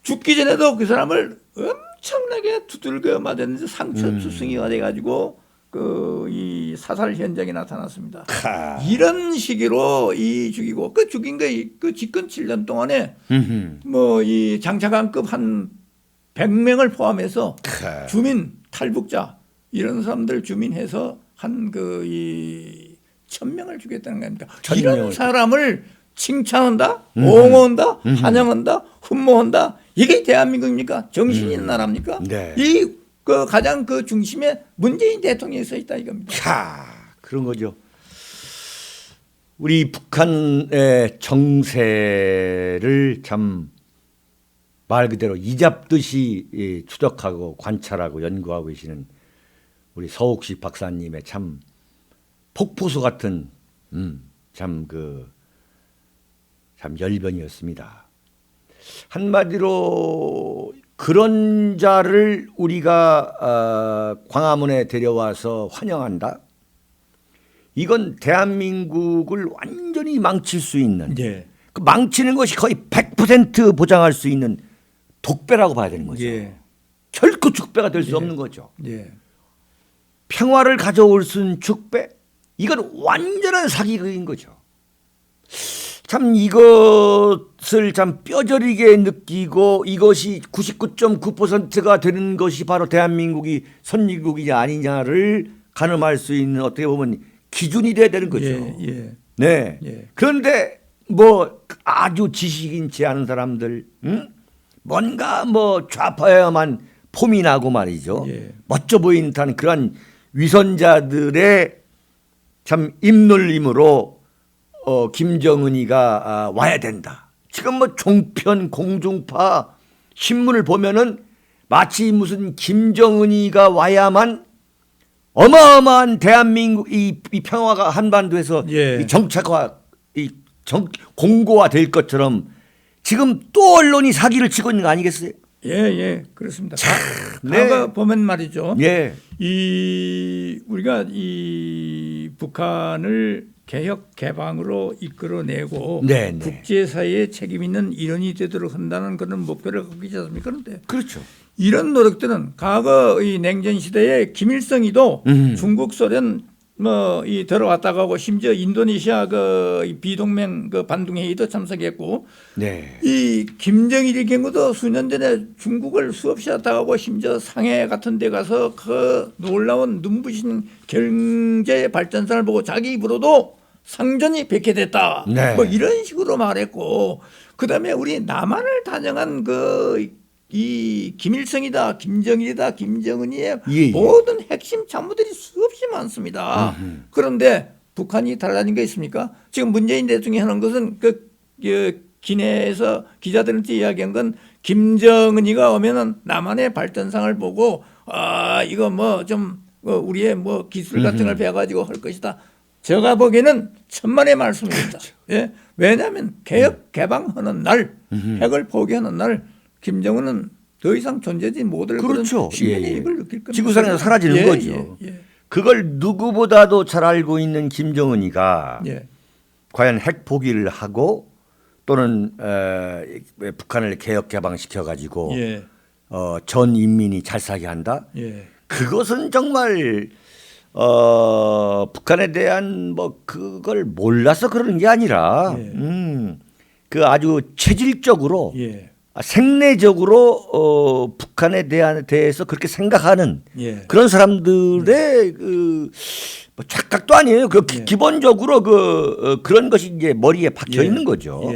죽기 전에도 그 사람을 엄청나게 두들겨 맞았는데 상처 수승이가 돼가지고 이 사살 현장에 나타났습니다. 이런 시기로 이 죽이고 그 죽인 그 집권 7년 동안에 뭐 이 장차관급 한 100명을 포함해서 주민 탈북자 이런 사람들 주민해서 한 이 1000명을 죽였다는 겁니다. 이런 사람을 칭찬한다, 옹호한다, 환영한다, 흠모한다. 이게 대한민국입니까? 정신 있는 나라입니까? 네. 그 가장 그 중심에 문재인 대통령이 서 있다 이겁니다. 그런 거죠. 우리 북한의 정세를 참 말 그대로 이잡듯이 추적하고 관찰하고 연구하고 계시는 우리 서옥식 박사님의 참 폭포수 같은 참 열변이었습니다. 한마디로 그런 자를 우리가 광화문에 데려와서 환영한다. 이건 대한민국을 완전히 망칠 수 있는 예. 그 망치는 것이 거의 100% 보장할 수 있는 독배라고 봐야 되는 거죠. 예. 결코 축배가 될 수 없는 거죠. 예. 평화를 가져올 수 있는 축배? 이건 완전한 사기극인 거죠. 참 이것을 참 뼈저리게 느끼고 이것이 99.9%가 되는 것이 바로 대한민국이 선진국이 아니냐를 가늠할 수 있는 어떻게 보면 기준이 돼야 되는 거죠. 예. 네. 예. 그런데 뭐 아주 지식인치 않은 사람들, 뭔가 뭐 좌파야만 폼이 나고 말이죠. 예. 멋져 보이는 듯한 그런 위선자들의 참 입놀림으로 김정은이가 와야 된다. 지금 뭐 종편 공중파 신문을 보면은 마치 무슨 김정은이가 와야만 어마어마한 대한민국 이 평화가 한반도에서 예. 이 정착화 공고화 될 것처럼 지금 또 언론이 사기를 치고 있는 거 아니겠어요? 예, 그렇습니다. 네. 과거 보면 말이죠. 예. 우리가 이 북한을 개혁 개방으로 이끌어내고 네. 국제사회에 책임 있는 일원이 되도록 한다는 그런 목표를 갖고 있지 않습니까? 그런데 그렇죠. 이런 노력들은 과거 이 냉전 시대에 김일성이도 중국 소련 이 들어왔다가 하고 심지어 인도네시아 이 비동맹 반둥회의도 참석했고 네. 이 김정일의 경우도 수년 전에 중국을 수없이 왔다가 하고 심지어 상해 같은 데 가서 그 놀라운 눈부신 경제 발전상을 보고 자기 입으로도 상전이 뵙게 됐다. 네. 뭐 이런 식으로 말했고 그다음에 우리 남한을 다정한 이 김일성이다, 김정일이다, 김정은이의 예. 모든 핵심 참모들이 수없이 많습니다. 그런데 북한이 달라진 게 있습니까? 지금 문재인 대통령이 하는 것은 기내에서 기자들한테 이야기한 건 김정은이가 오면은 남한의 발전상을 보고 이거 뭐 좀 우리의 뭐 기술 같은 걸 배워가지고 할 것이다. 제가 보기에는 천만의 말씀입니다. 예? 왜냐하면 개혁 개방하는 날, 핵을 포기하는 날. 김정은은 더 이상 존재하지 못할 그렇죠. 그런 신의 입을 느낄 겁니다. 지구상에서 사라지는 거죠. 그걸 누구보다도 잘 알고 있는 김정은이가 과연 핵 포기를 하고 또는 북한을 개혁 개방시켜 가지고 전 인민이 잘 살게 한다. 그것은 정말 북한에 대한 뭐 그걸 몰라서 그러는 게 아니라 그 아주 체질적으로 생내적으로 북한에 대해서 그렇게 생각하는 그런 사람들의 뭐 착각도 아니에요. 기본적으로 그런 것이 이제 머리에 박혀 있는 거죠.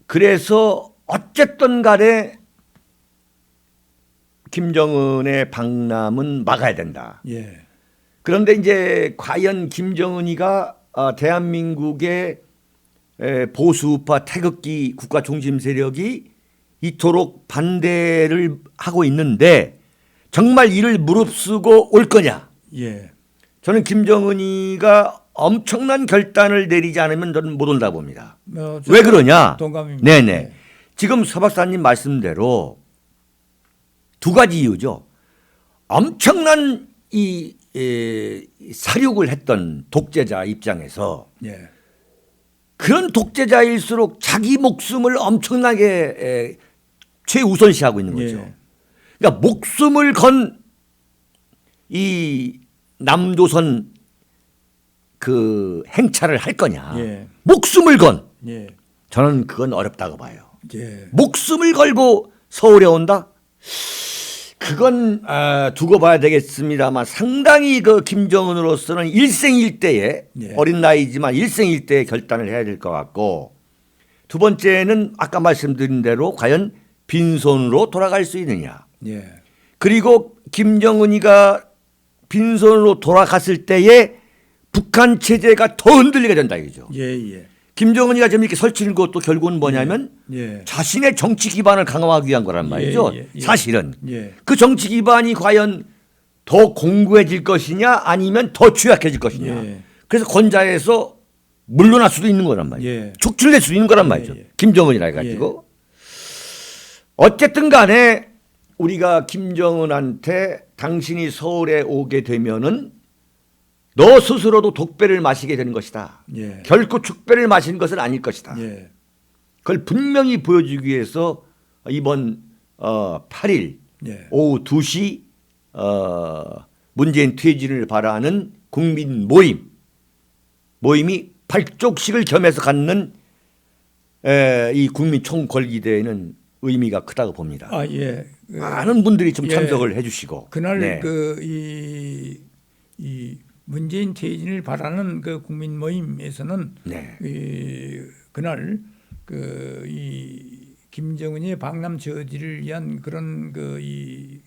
그래서 어쨌든 간에 김정은의 방남은 막아야 된다. 예. 그런데 이제 과연 김정은이가 대한민국의 보수우파 태극기 국가 중심 세력이 이토록 반대를 하고 있는데 정말 이를 무릅쓰고 올 거냐? 예. 저는 김정은이가 엄청난 결단을 내리지 않으면 저는 못 온다 봅니다. 왜 그러냐? 동감입니다. 네네. 예. 지금 서 박사님 말씀대로 두 가지 이유죠. 엄청난 사륙을 했던 독재자 입장에서 예. 그런 독재자일수록 자기 목숨을 엄청나게 최우선시하고 있는 거죠. 예. 그러니까 목숨을 건 이 남조선 그 행차를 할 거냐. 예. 목숨을 건. 예. 저는 그건 어렵다고 봐요. 예. 목숨을 걸고 서울에 온다? 그건 두고 봐야 되겠습니다만 상당히 그 김정은으로서는 일생일대에 예. 어린 나이지만 일생일대에 결단을 해야 될 것 같고 두 번째는 아까 말씀드린 대로 과연 빈손으로 돌아갈 수 있느냐. 예. 그리고 김정은이가 빈손으로 돌아갔을 때에 북한 체제가 더 흔들리게 된다 이거죠. 예. 예. 김정은이가 지금 이렇게 설치는 것도 결국은 뭐냐면 예. 자신의 정치 기반을 강화하기 위한 거란 말이죠. 예, 예, 예. 사실은. 예. 그 정치 기반이 과연 더 공고해질 것이냐 아니면 더 취약해질 것이냐. 예. 그래서 권좌에서 물러날 수도 있는 거란 말이에요. 예. 축출될 수 있는 거란 말이죠. 예. 김정은이라 해가지고. 어쨌든 간에 우리가 김정은한테 당신이 서울에 오게 되면은 너 스스로도 독배를 마시게 되는 것이다. 예. 결코 축배를 마시는 것은 아닐 것이다. 예. 그걸 분명히 보여주기 위해서 이번 8일 예. 오후 2시 문재인 퇴진을 바라는 국민 모임이 발족식을 겸해서 갖는 이 국민 총궐기대회는 의미가 크다고 봅니다. 아, 예. 많은 분들이 좀 예. 참석을 해주시고 그날 네. 이 문재인 퇴진을 바라는 그 국민 모임에서는 네. 그날 이 김정은의 방남 저지를 위한 그런 이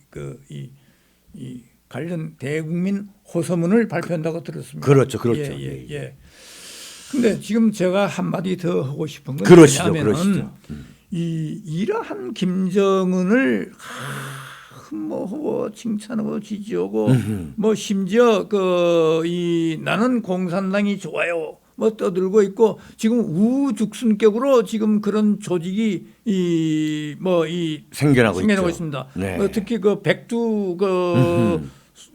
관련 대국민 호소문을 발표한다고 들었습니다. 그렇죠, 그렇죠. 예, 예, 예. 근데 지금 제가 한마디 더 하고 싶은 건 그러시죠, 뭐냐면은 이러한 김정은을 흠모하고 칭찬하고 지지하고 뭐 심지어 나는 공산당이 좋아요 뭐 떠들고 있고 지금 우죽순격으로 지금 그런 조직이 생겨나고 있죠. 있습니다. 네. 특히 그 백두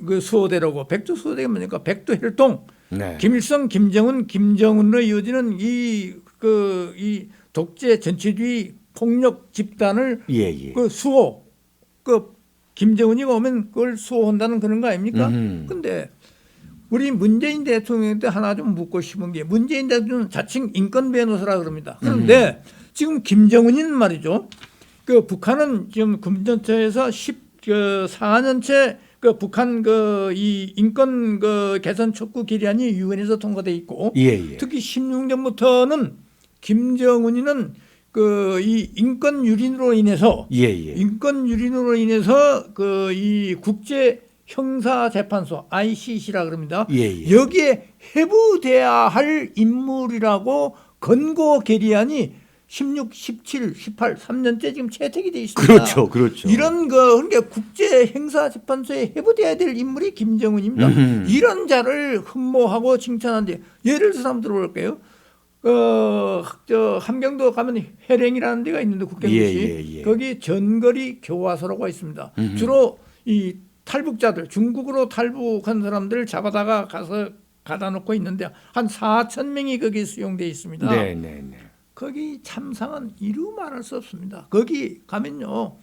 그 수호대라고 백두 수호대가 뭐니까 백두 혈통 네. 김일성, 김정은, 김정은으로 이어지는 이 독재 전체주의 폭력 집단을 예. 그 수호 김정은이가 오면 그걸 수호한다는 그런 거 아닙니까? 근데 우리 문재인 대통령한테 하나 좀 묻고 싶은 게 문재인 대통령은 자칭 인권 변호사라 그럽니다. 그런데 지금 김정은이는 말이죠. 그 북한은 지금 금전처에서 14년째 그 북한 이 인권 개선 촉구 결의안이 유엔에서 통과돼 있고 예. 특히 16년부터는 김정은이는 이 인권 유린으로 인해서 인권 유린으로 인해서 이 국제 형사 재판소 ICC라 그럽니다. 여기에 회부돼야 할 인물이라고 권고 결의안이 16, 17, 18, 3년째 지금 채택이 돼 있습니다. 그렇죠. 이런 그러니까 국제 행사 재판소에 회부돼야 될 인물이 김정은입니다. 이런 자를 흠모하고 칭찬하는데 예를 들어서 한번 들어볼게요. 함경도 가면 해령이라는 데가 있는데 국경시 거기 전거리 교화소라고 있습니다. 주로 이 탈북자들 중국으로 탈북한 사람들 잡아다가 가서 가다 놓고 있는데 한 4천 명이 거기에 수용돼 있습니다. 네. 거기 참상은 이루 말할 수 없습니다. 거기 가면요,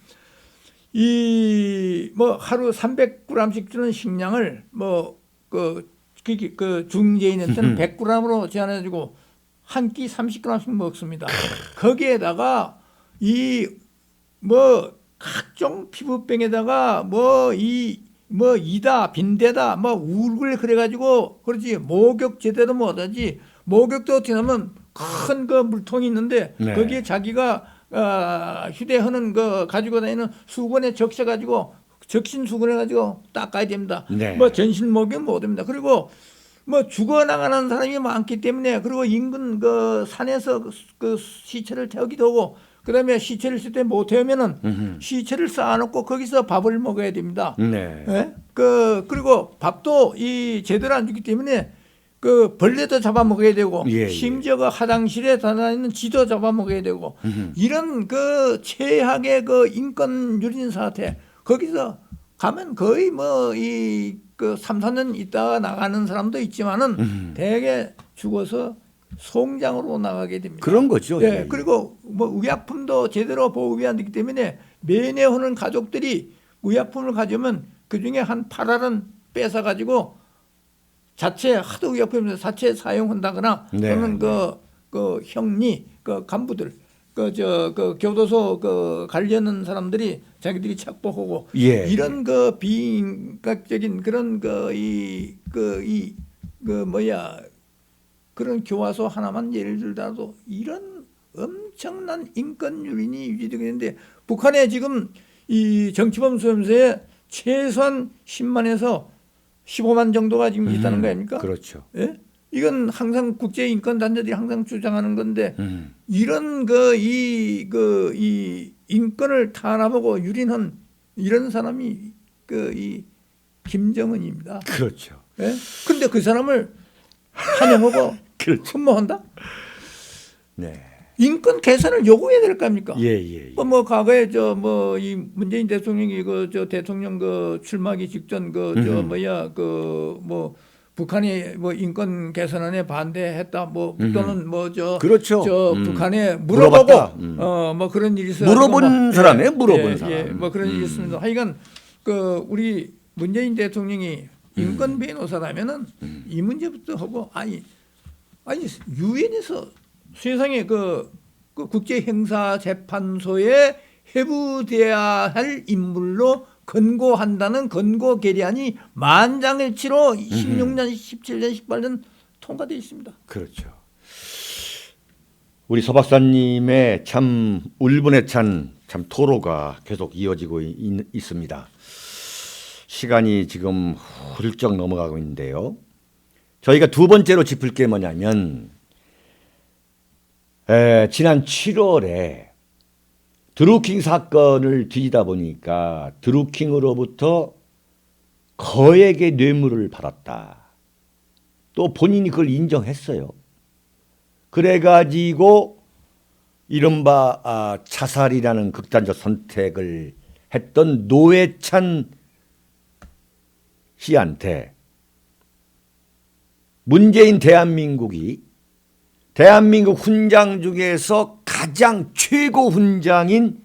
하루 300g씩 주는 식량을 그 중재인한테는 100g으로 제한해주고 한 끼 30g씩 먹습니다. 거기에다가 각종 피부병에다가 이다 빈대다 우울을 그래가지고 그렇지 목욕 제대로 못하지. 목욕도 어떻게 하면 큰 그 물통이 있는데 네. 거기에 자기가 휴대하는 그 가지고 다니는 수건에 적셔가지고 적신 수건해 가지고 닦아야 됩니다. 네. 뭐 전신 목욕 못 됩니다. 그리고 뭐 죽어나가는 사람이 많기 때문에 그리고 인근 그 산에서 그 시체를 태우기도 하고 그다음에 시체를 쓸 때 못 태우면은 시체를 쌓아놓고 거기서 밥을 먹어야 됩니다. 네. 예? 그리고 밥도 이 제대로 안 주기 때문에 그 벌레도 잡아먹어야 되고 예, 예. 심지어 그 화장실에 다니는 쥐도 잡아먹어야 되고 이런 그 최악의 그 인권 유린 사태 거기서 가면 거의 뭐 이 그 3, 4년 있다가 나가는 사람도 있지만은 대개 죽어서 송장으로 나가게 됩니다. 그런 거죠. 예, 예. 그리고 뭐 의약품도 제대로 보급이 안 되기 때문에 매년 오는 가족들이 의약품을 가져오면 그 중에 한 8알은 뺏어 가지고 자체 하도 의약품에서 자체 사용한다거나 네. 또는 그 형리 그 간부들 그 교도소 그 관리하는 사람들이 자기들이 착복하고 예. 이런 그 비인격적인 그런 그런 교화소 하나만 예를 들더라도 이런 엄청난 인권 유린이 유지되고 있는데 북한에 지금 이 정치범 수용소에 최소한 10만에서 15만 정도가 지금 있다는 거 아닙니까? 그렇죠. 예? 이건 항상 국제 인권 단체들이 항상 주장하는 건데 이런 이 인권을 탄압하고 유린한 이런 사람이 이 김정은입니다. 그렇죠. 예? 근데 그 사람을 환영하고 그렇죠. 흠모한다? 네. 인권 개선을 요구해야 될 거 아닙니까? 예. 뭐 과거에 이 문재인 대통령이 대통령 출마하기 직전 북한이 뭐 인권 개선안에 반대했다 또는 그렇죠. 북한에 물어봤다. 물어보고 뭐 그런 일이 있어 물어본 사람이에요. 물어본 사람. 예, 뭐 그런 일이 있습니다. 하여간 우리 문재인 대통령이 인권 변호사라면은 이 문제부터 하고 아니 유엔에서 세상에 그 국제 형사 재판소에 회부돼야 할 인물로 건고한다는 건고 결의안이 만장일치로 16년, 17년, 18년 통과되어 있습니다. 그렇죠. 우리 서 박사님의 참 울분에 찬 참 토로가 계속 이어지고 있습니다. 시간이 지금 훌쩍 넘어가고 있는데요. 저희가 두 번째로 짚을 게 뭐냐면 지난 7월에 드루킹 사건을 뒤지다 보니까 드루킹으로부터 거액의 뇌물을 받았다. 또 본인이 그걸 인정했어요. 그래가지고 이른바 자살이라는 극단적 선택을 했던 노회찬 씨한테 문재인 대한민국이 대한민국 훈장 중에서 가장 최고 훈장인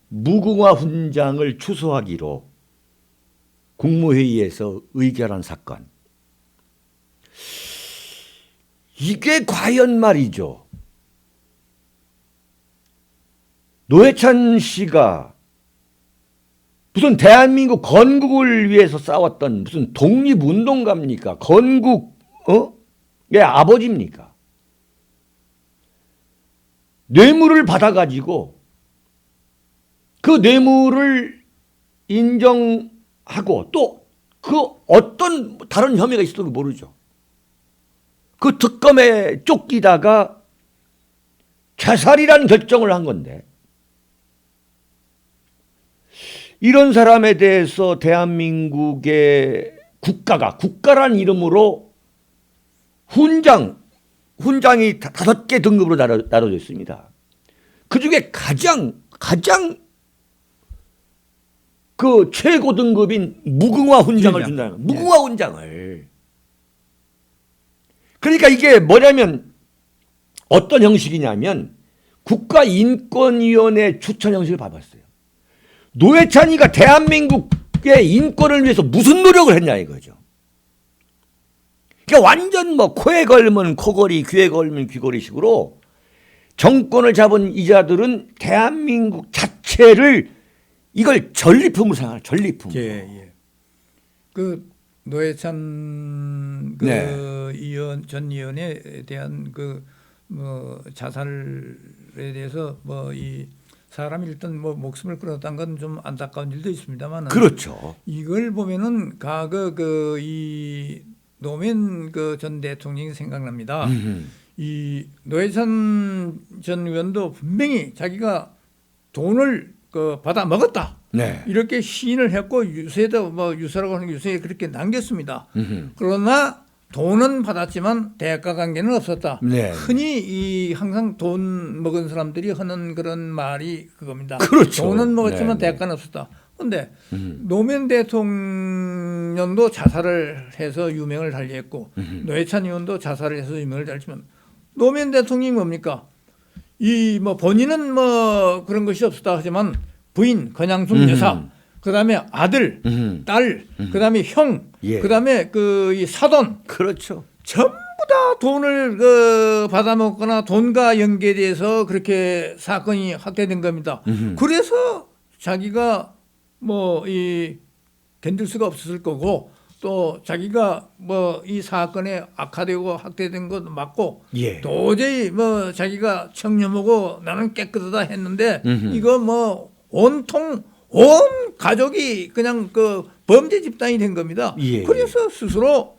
무궁화 훈장을 추수하기로 국무회의에서 의결한 사건. 이게 과연 말이죠. 노회찬 씨가 무슨 대한민국 건국을 위해서 싸웠던 무슨 독립운동가입니까? 건국의 아버지입니까? 뇌물을 받아가지고 그 뇌물을 인정하고 또 그 어떤 다른 혐의가 있을지 모르죠. 그 특검에 쫓기다가 자살이라는 결정을 한 건데 이런 사람에 대해서 대한민국의 국가란 이름으로 훈장이 5개 등급으로 나눠져 있습니다. 그 중에 가장 그 최고 등급인 무궁화 훈장을 준다는 거예요. 무궁화 훈장을. 그러니까 이게 뭐냐면 어떤 형식이냐면 국가인권위원회 추천 형식을 봐봤어요. 노회찬이가 대한민국의 인권을 위해서 무슨 노력을 했냐 이거죠. 그러니까 완전 코에 걸면 코걸이, 귀에 걸면 귀걸이식으로 정권을 잡은 이자들은 대한민국 자체를 이걸 전리품으로 생각해요. 전리품. 예. 그 노회찬 전 의원에 대한 뭐 자살에 대해서 뭐 이 사람이 일단 뭐 목숨을 끊었다는 건 좀 안타까운 일도 있습니다만 그렇죠. 이걸 보면은 과거 그 이 노무현 그 전 대통령이 생각납니다. 이 노회찬 전 의원도 분명히 자기가 돈을 그 받아 먹었다. 네. 이렇게 시인을 했고 유세도 뭐 유서라고 하는 유세에 그렇게 남겼습니다. 그러나 돈은 받았지만 대가 관계는 없었다. 네. 흔히 이 항상 돈 먹은 사람들이 하는 그런 말이 그겁니다. 그렇죠. 돈은 먹었지만 네, 네. 대가는 없었다. 그런데 노무현 대통령도 자살을 해서 유명을 달리했고 노회찬 의원도 자살을 해서 유명을 달리지만 노무현 대통령이 뭡니까? 이 뭐 본인은 뭐 그런 것이 없었다 하지만 부인 권양숙 여사, 그다음에 아들, 딸, 그다음에 형, 예. 그다음에 그 이 사돈 그렇죠. 전부 다 돈을 그 받아먹거나 돈과 연계돼서 그렇게 사건이 확대된 겁니다. 그래서 자기가 뭐 이 견딜 수가 없었을 거고 또 자기가 뭐 이 사건에 악화되고 확대된 것도 맞고 예. 도저히 뭐 자기가 청렴하고 나는 깨끗하다 했는데 이거 뭐 온통 온 가족이 그냥 그 범죄 집단이 된 겁니다. 예. 그래서 스스로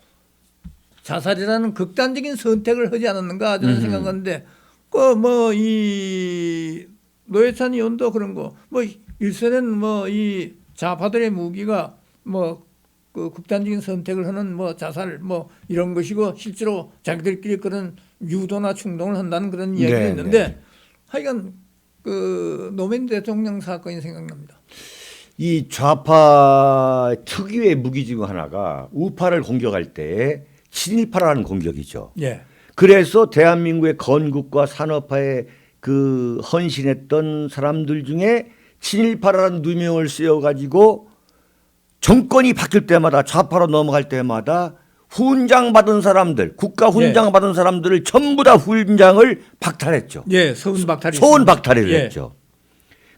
자살이라는 극단적인 선택을 하지 않았는가 저는 생각하는데 그 뭐 이 노회찬 의원도 그런 거 뭐 일선은 뭐 이 좌파들의 무기가 뭐 그 극단적인 선택을 하는 뭐 자살 뭐 이런 것이고 실제로 자기들끼리 그런 유도나 충동을 한다는 그런 이야기가 네, 있는데 네. 하여간 그 노무현 대통령 사건이 생각납니다. 이 좌파 특유의 무기 중 하나가 우파를 공격할 때 친일파라는 공격이죠. 예. 그래서 대한민국의 건국과 산업화에 그 헌신했던 사람들 중에 친일파라는 누명을 쓰여가지고 정권이 바뀔 때마다 좌파로 넘어갈 때마다 훈장 받은 사람들, 국가 훈장 예. 받은 사람들을 전부 다 훈장을 박탈했죠. 예, 서운 박탈이 소원 있습니다. 박탈을 예. 했죠.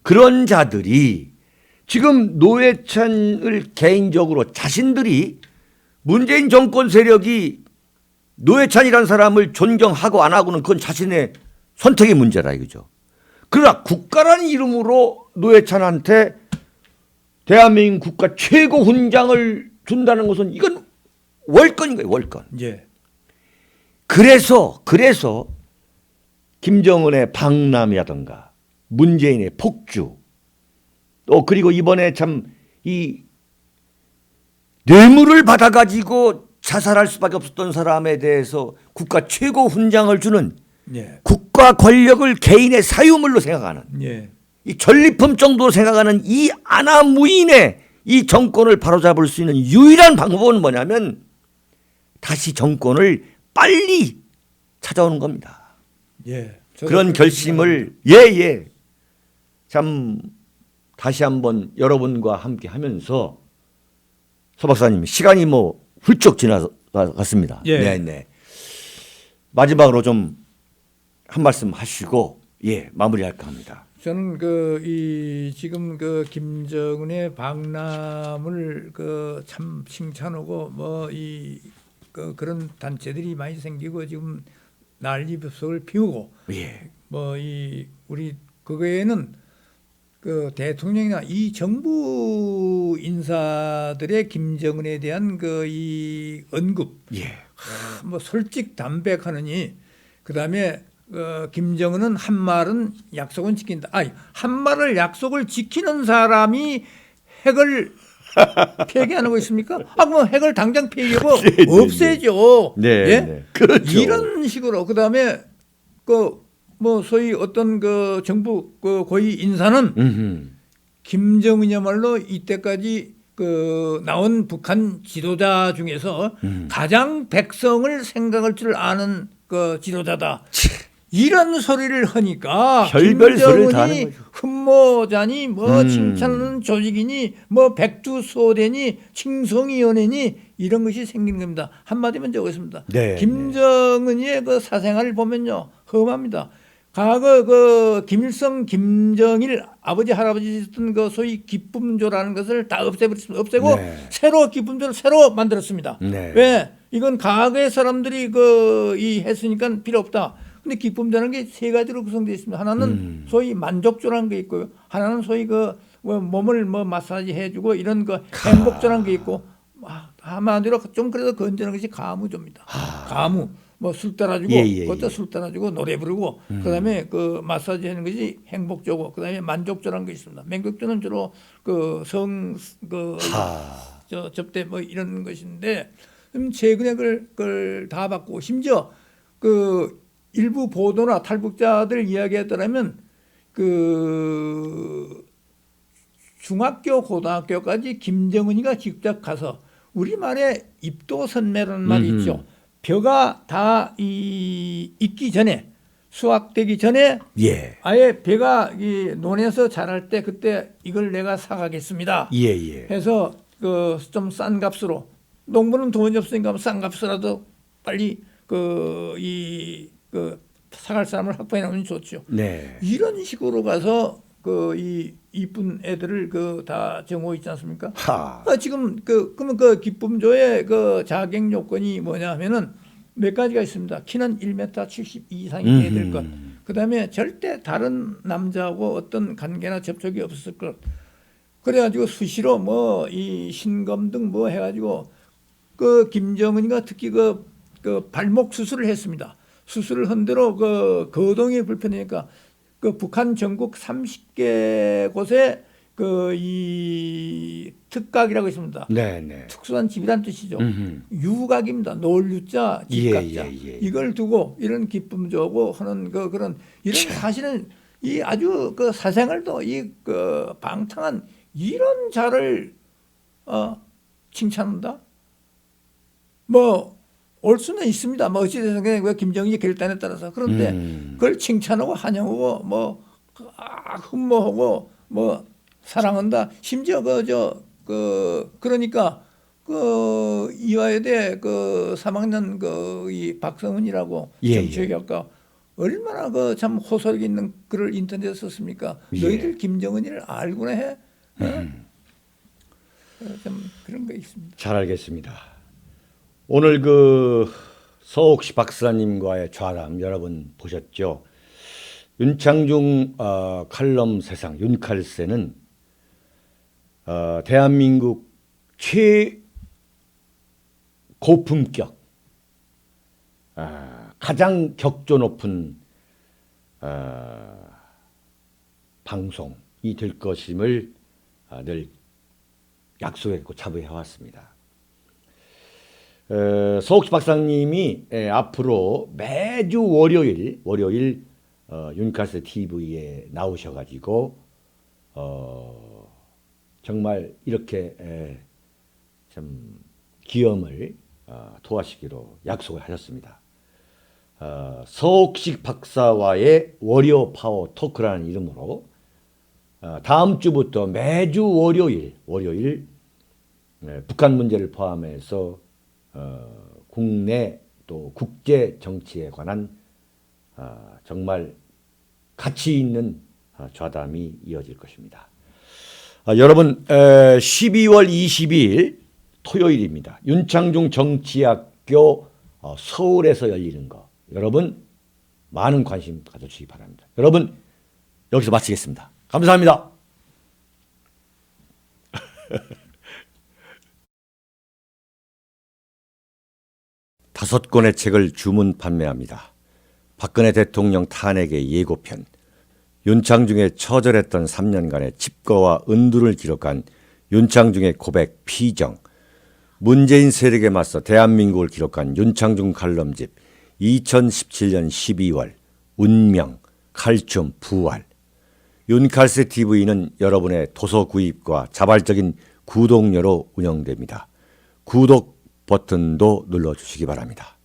그런 자들이 지금 노회찬을 개인적으로 자신들이 문재인 정권 세력이 노회찬이라는 사람을 존경하고 안 하고는 그건 자신의 선택의 문제라 이거죠. 그러나 국가라는 이름으로 노회찬한테 대한민국 국가 최고 훈장을 준다는 것은 이건 월권인 거예요, 월권. 예. 그래서 김정은의 방남이라든가 문재인의 폭주 또 그리고 이번에 참 이 뇌물을 받아가지고 자살할 수밖에 없었던 사람에 대해서 국가 최고 훈장을 주는 예. 국가 권력을 개인의 사유물로 생각하는 예. 이 전리품 정도로 생각하는 이 아나무인의 이 정권을 바로잡을 수 있는 유일한 방법은 뭐냐면 다시 정권을 빨리 찾아오는 겁니다. 예. 그런 결심을 예. 참 다시 한번 여러분과 함께 하면서 서 박사님 시간이 뭐 훌쩍 지나갔습니다. 예. 네. 마지막으로 좀 한 말씀 하시고 마무리할까 합니다. 저는 지금 김정은의 방남을 참 칭찬하고 그런 단체들이 많이 생기고 지금 난리법석을 피우고 우리 그거에는 대통령이나 이 정부 인사들의 김정은에 대한 이 언급 솔직 담백하느니 그다음에 김정은은 한 말은 약속은 지킨다. 한 말을 약속을 지키는 사람이 핵을 폐기하는 거 있습니까? 그럼 핵을 당장 폐기하고 없애죠. 네. 그렇죠. 이런 식으로 그다음에 소위 어떤 정부 고위 인사는 김정은이야말로 이때까지 나온 북한 지도자 중에서 가장 백성을 생각할 줄 아는 지도자다. 이런 소리를 하니까 별별 소리를 다 하는 김정은이 거죠. 흠모자니 칭찬하는 조직이니 백두소대니 칭송위원회니 이런 것이 생기는 겁니다. 한마디만 적었습니다. 네, 김정은의 사생활을 보면요 험합니다. 과거 김일성, 김정일 아버지 할아버지 있었던 소위 기쁨조라는 것을 다 없애버렸습니다. 없애고 새로 기쁨조를 새로 만들었습니다. 왜? 이건 과거의 사람들이 했으니까 필요 없다. 근데 기쁨조라는 게 세 가지로 구성되어 있습니다. 하나는 소위 만족조라는 게 있고요. 하나는 소위 뭐 몸을 뭐 마사지 해주고 이런 행복조라는 게 있고, 한마디로 좀 그래도 건전한 것이 가무조입니다. 가무. 뭐 술 따라주고, 그것도 술 따라주고 노래 부르고, 그다음에 그 마사지 하는 것이 행복조고, 그다음에 만족조라는 게 있습니다. 만족조는 주로 접대 뭐 이런 것인데, 최근에 그걸 다 받고, 심지어 그 일부 보도나 탈북자들 이야기에 따르면 그 중학교, 고등학교까지 김정은이가 직접 가서 우리말에 입도선매라는 말이 있죠. 벼가 다 익기 전에, 수확되기 전에 아예 벼가 논에서 자랄 때 그때 이걸 내가 사가겠습니다. 해서 그 좀 싼 값으로, 농부는 돈이 없으니까 싼 값으로라도 빨리 사갈 사람을 확보해 놓으면 좋죠. 이런 식으로 가서 이 이쁜 애들을 다 정오 있지 않습니까? 지금 그러면 기쁨조의 자격 요건이 뭐냐면은 몇 가지가 있습니다. 키는 1m 72 이상이 돼야 될 것. 그다음에 절대 다른 남자하고 어떤 관계나 접촉이 없었을 것. 그래가지고 수시로 뭐 이 신검 등 뭐 해가지고 김정은이가 특히 그 발목 수술을 했습니다. 수술을 한 대로 거동이 불편하니까 북한 전국 30개 곳에 이 특각이라고 있습니다. 특수한 집이란 뜻이죠. 유각입니다. 놀유자, 집각자. 이걸 두고 이런 기쁨조고 하는 그런 이런 사실은 이 아주 사생활도 방탕한 이런 자를 칭찬한다. 뭐 올 수는 있습니다. 뭐 어찌됐든 김정은이 결단에 따라서. 그런데 그걸 칭찬하고 환영하고 뭐 흠모하고 뭐 사랑한다. 심지어 그러니까 이화여대 3학년 이 박성은이라고 정치외교학과 얼마나 참 호소력 있는 글을 인터넷에 썼습니까? 너희들 김정은이를 알고나 해? 좀 그런 거 있습니다. 잘 알겠습니다. 오늘 서옥시 박사님과의 좌담 여러분 보셨죠? 윤창중 칼럼 세상 윤칼세는 대한민국 최고품격 가장 격조 높은 방송이 될 것임을 늘 약속했고 자부해 왔습니다. 서옥시 박사님이 앞으로 매주 월요일 윤칼세 TV에 나오셔가지고 정말 이렇게 참 기염을 토하시기로 약속을 하셨습니다. 서옥시 박사와의 월요 파워 토크라는 이름으로 다음 주부터 매주 월요일 북한 문제를 포함해서 국내 또 국제 정치에 관한 정말 가치 있는 좌담이 이어질 것입니다. 여러분 12월 22일 토요일입니다. 윤창중 정치학교 서울에서 열리는 거 여러분 많은 관심 가져주시기 바랍니다. 여러분 여기서 마치겠습니다. 감사합니다. 5권의 책을 주문 판매합니다. 박근혜 대통령 탄핵의 예고편, 윤창중의 처절했던 3년간의 칩거와 은둔을 기록한 윤창중의 고백 피정, 문재인 세력에 맞서 대한민국을 기록한 윤창중 칼럼집 2017년 12월 운명, 칼춤, 부활. 윤칼세 TV는 여러분의 도서 구입과 자발적인 구독료로 운영됩니다. 구독 버튼도 눌러주시기 바랍니다.